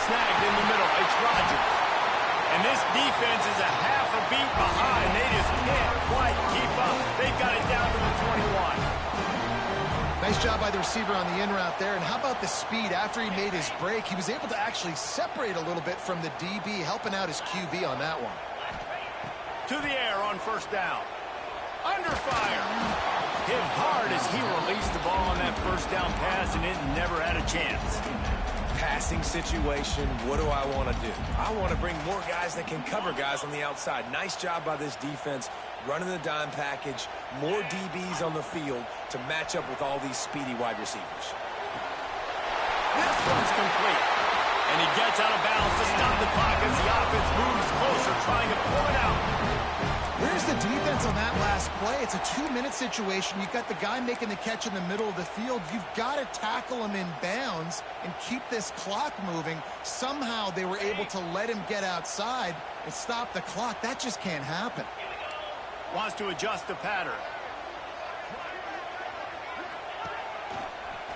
Snagged in the middle. It's Rodgers. And this defense is a half a beat behind. They just can't quite keep up. They've got it down to the 21. Nice job by the receiver on the in route there. And how about the speed? After he made his break, he was able to actually separate a little bit from the DB, helping out his QB on that one. To the air on first down. Under fire. Hit hard as he released the ball on that first down pass, and it never had a chance. Passing situation, what do I want to do? I want to bring more guys that can cover guys on the outside. Nice job by this defense, running the dime package, more DBs on the field to match up with all these speedy wide receivers. This one's complete. And he gets out of bounds to stop the clock as the offense moves closer, trying to pull it out. Where's the defense on that last play? It's a 2-minute situation. You've got the guy making the catch in the middle of the field. You've got to tackle him in bounds and keep this clock moving. Somehow they were able to let him get outside and stop the clock. That just can't happen. Wants to adjust the pattern.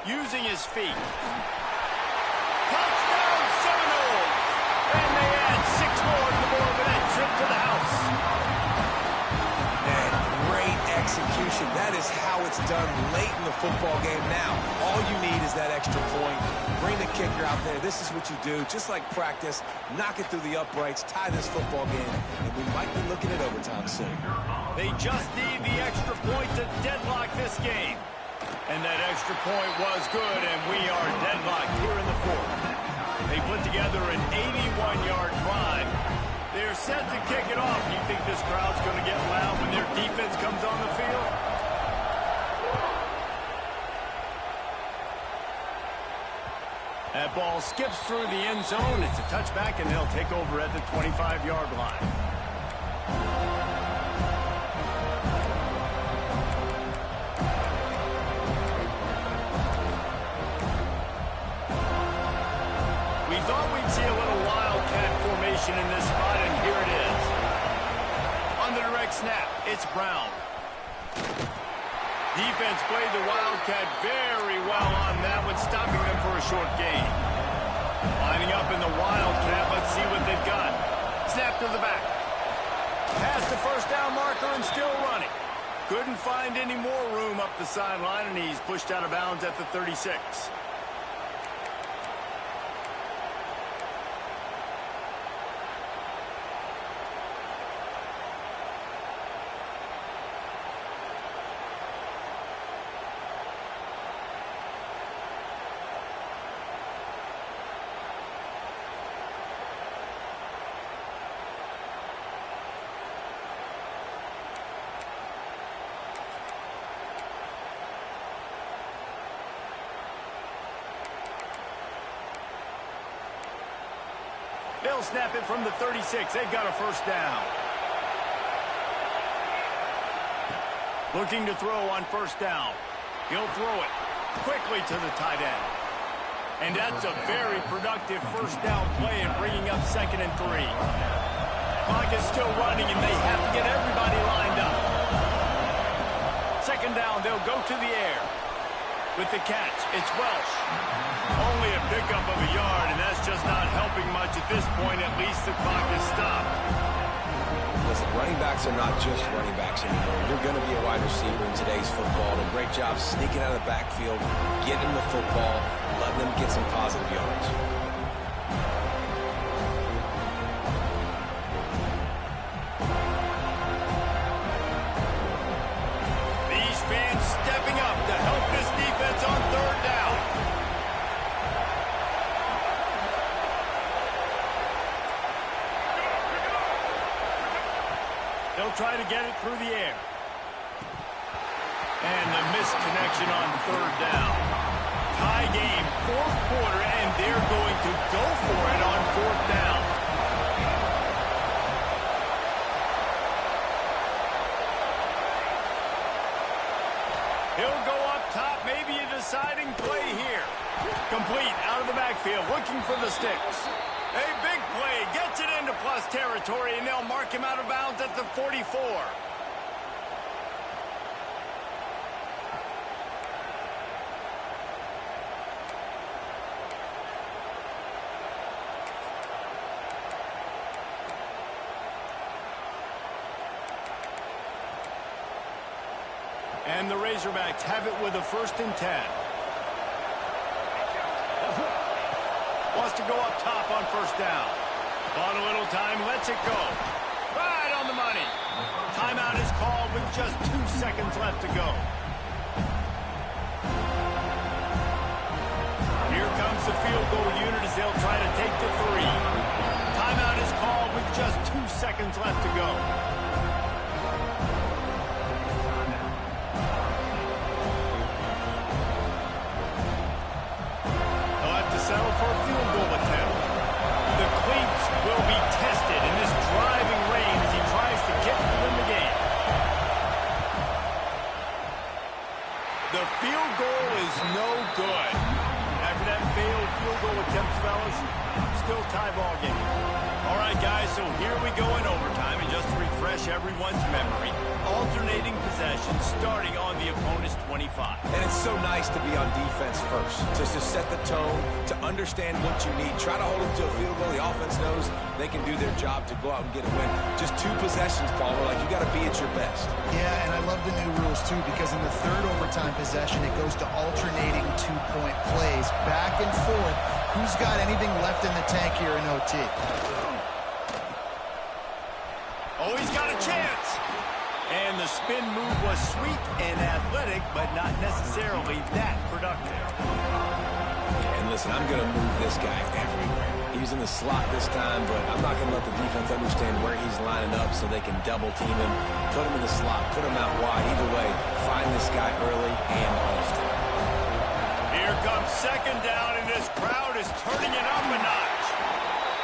Using his feet. Touchdown Seminoles! And they add 6 more to the board with that trip to the house. Execution. That is how it's done late in the football game. Now, all you need is that extra point. Bring the kicker out there. This is what you do. Just like practice, knock it through the uprights, tie this football game, and we might be looking at overtime soon. They just need the extra point to deadlock this game. And that extra point was good, and we are deadlocked here in the fourth. They put together an 81-yard drive. They're set to kick it off. Do you think this crowd's going to get loud when their defense comes on the field? That ball skips through the end zone. It's a touchback, and they'll take over at the 25-yard line. We thought we'd see a little wildcat formation in this spot, and here it is. On the direct snap, it's Brown. Defense played the wildcat very well on that one, stopping them for a short gain. Lining up in the wildcat, let's see what they've got. Snap to the back. Past the first down marker and still running. Couldn't find any more room up the sideline, and he's pushed out of bounds at the 36. They'll snap it from the 36. They've got a first down. Looking to throw on first down. He'll throw it quickly to the tight end. And that's a very productive first down play in bringing up 2nd and 3. Clock is still running, and they have to get everybody lined up. 2nd down, they'll go to the air. With the catch, it's Welsh. Only a pickup of a yard, and that's just not helping much at this point. At least the clock is stopped. Listen, running backs are not just running backs anymore. You're going to be a wide receiver in today's football. And a great job sneaking out of the backfield, getting the football, letting them get some positive yards. These fans stepping up to help this defense on 3rd down. They'll try to get it through the air. And the missed connection on 3rd down. Tie game, 4th quarter, and they're going to go for it on 4th down. He'll go up top, maybe a deciding play here. Complete, out of the backfield, looking for the sticks. A big play, gets it into plus territory, and they'll mark him out of bounds at the 44. And the Razorbacks have it with a 1st and 10. Wants to go up top on 1st down. Bought a little time, lets it go. Right on the money. Timeout is called with just 2 seconds left to go. Here comes the field goal unit as they'll try to take the 3. Timeout is called with just 2 seconds left to go. Settle for a field goal attempt. The cleats will be tested in this driving rain as he tries to get to win the game. The field goal is no good. After that failed field goal attempt, fellas, still tie ball game. All right, guys, so here we go in overtime, and just to refresh everyone's memory, alternating possession starting on the opponent's 25. And it's so nice to be on defense first, to set the tone, to understand what you need. Try to hold them to a field goal. The offense knows they can do their job to go out and get a win. Just 2 possessions, Palmer. Like, you got to be at your best. Yeah, and I love the new rules, too, because in the 3rd overtime possession, it goes to alternating 2-point plays. Back and forth. Who's got anything left in the tank here in OT? Oh, he's got a chance. And the spin move was sweet and athletic, but not necessarily that productive. And listen, I'm going to move this guy everywhere. He's in the slot this time, but I'm not going to let the defense understand where he's lining up so they can double team him, put him in the slot, put him out wide. Either way, find this guy early and often. Here comes 2nd down, and this crowd is turning it up a notch.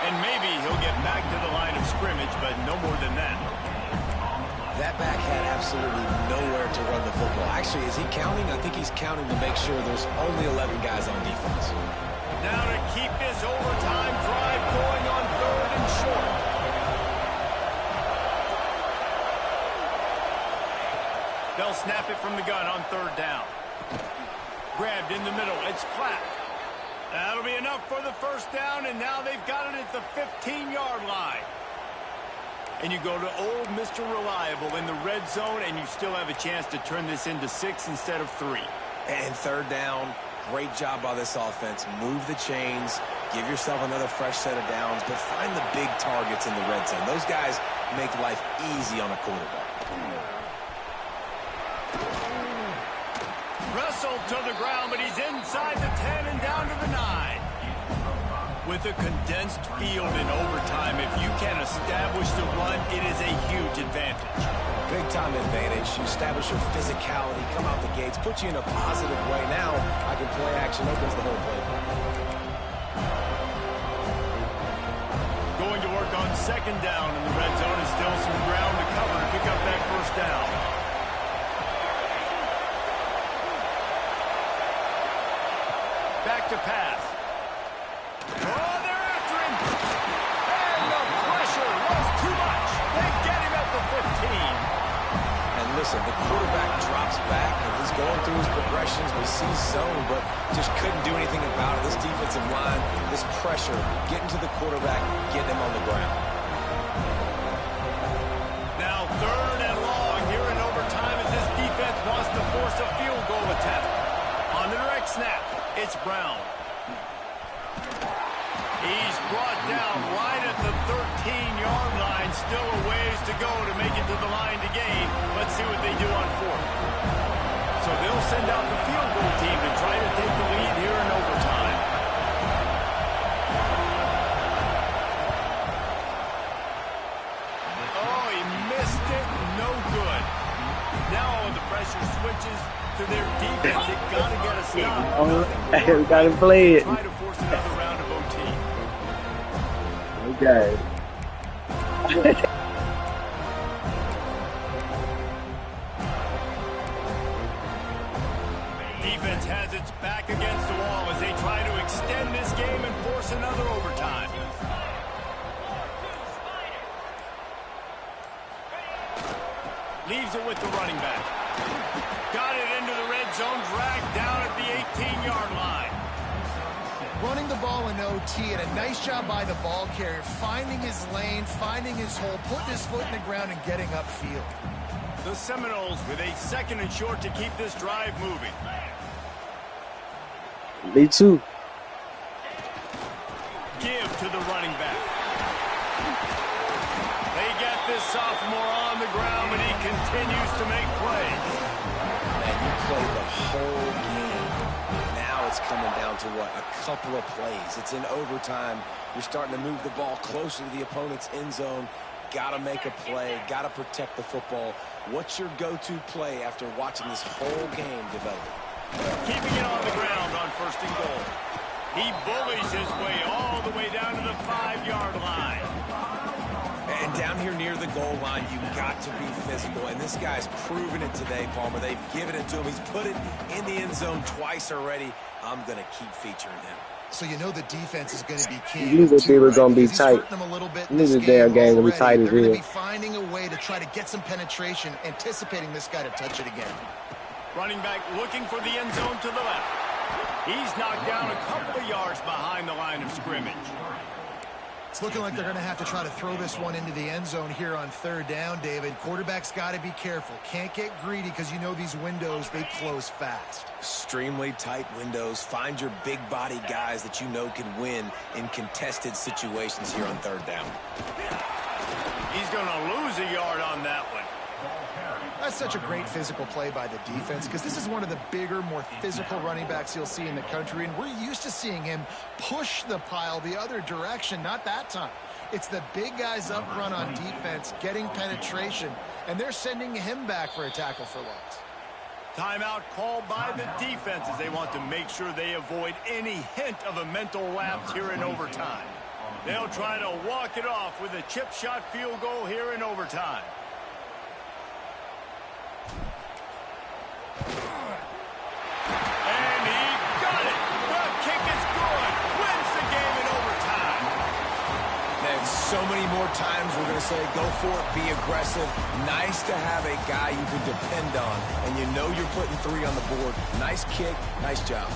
And maybe he'll get back to the line of scrimmage, but no more than that. That back had absolutely nowhere to run the football. Actually, is he counting? I think he's counting to make sure there's only 11 guys on defense. Now to keep this overtime drive going on 3rd and short. They'll snap it from the gun on 3rd down. Grabbed in the middle. It's Platt. That'll be enough for the first down, and now they've got it at the 15-yard line. and you go to old Mr. Reliable in the red zone, and you still have a chance to turn this into 6 instead of 3. And third down, great job by this offense. Move the chains, give yourself another fresh set of downs, but find the big targets in the red zone. Those guys make life easy on a quarterback. Wrestled to the ground, but he's inside the 10 and down to the 9. With a condensed field in overtime, if you can establish the run, it is a huge advantage. Big-time advantage. You establish your physicality, come out the gates, put you in a positive way. Now, I can play action, opens the whole playbook. Going to work on second down in the red zone, and still some ground to cover to pick up that first down. Back to pass. Oh, they're after him. And the pressure was too much. They get him at the 15. And listen, the quarterback drops back, and he's going through his progressions. We see zone, but just couldn't do anything about it. This defensive line, this pressure, getting to the quarterback, getting him on the ground. Now third and long here in overtime as this defense wants to force a field goal attempt. On the direct snap, it's Brown. He's brought down right at the 13-yard line. Still a ways to go to make it to the line to gain. Let's see what they do on fourth. So they'll send out the field goal team to try to take the lead here in overtime. Oh, he missed it. No good. Now all the pressure switches to their defense. They got to get a stop. We got to play it. Try to force another round of OT. Okay. Defense has its back against the wall as they try to extend this game and force another overtime. Leaves it with the running back. Got it into the red zone, dragged down at the 18-yard line. Running the ball in OT, and a nice job by the ball carrier, finding his lane, finding his hole, putting his foot in the ground and getting upfield. The Seminoles with a second and short to keep this drive moving. Me too. Give to the running back. They get this sophomore on the ground, but he continues to make plays. Man, you play the whole game. Now it's coming down to what? A couple of plays. It's in overtime. You're starting to move the ball closer to the opponent's end zone. Got to make a play. Got to protect the football. What's your go-to play after watching this whole game develop? Keeping it on the ground on first and goal. He bullies his way all the way down to the 5-yard line. And down here near the goal line, you've got to be physical. And this guy's proven it today, Palmer. They've given it to him. He's put it in the end zone twice already. I'm going to keep featuring him. So you know the defense is going to be key. You knew they were going to be tight. This damn game going to be tight as hell. They're going to be finding a way to try to get some penetration, anticipating this guy to touch it again. Running back looking for the end zone to the left. He's knocked down a couple of yards behind the line of scrimmage. It's looking like they're going to have to try to throw this one into the end zone here on third down, David. Quarterback's got to be careful. Can't get greedy because you know these windows, they close fast. Extremely tight windows. Find your big body guys that you know can win in contested situations here on third down. He's going to lose a yard on that one. That's such a great physical play by the defense because this is one of the bigger, more physical running backs you'll see in the country, and we're used to seeing him push the pile the other direction. Not that time. It's the big guys up front on defense getting penetration, and they're sending him back for a tackle for loss. Timeout called by the defense as they want to make sure they avoid any hint of a mental lapse here in overtime. They'll try to walk it off with a chip shot field goal here in overtime. And he got it. The kick is good. Wins the game in overtime. And so many more times we're going to say, go for it, be aggressive. Nice to have a guy you can depend on. And you know you're putting 3 on the board. Nice kick, nice job.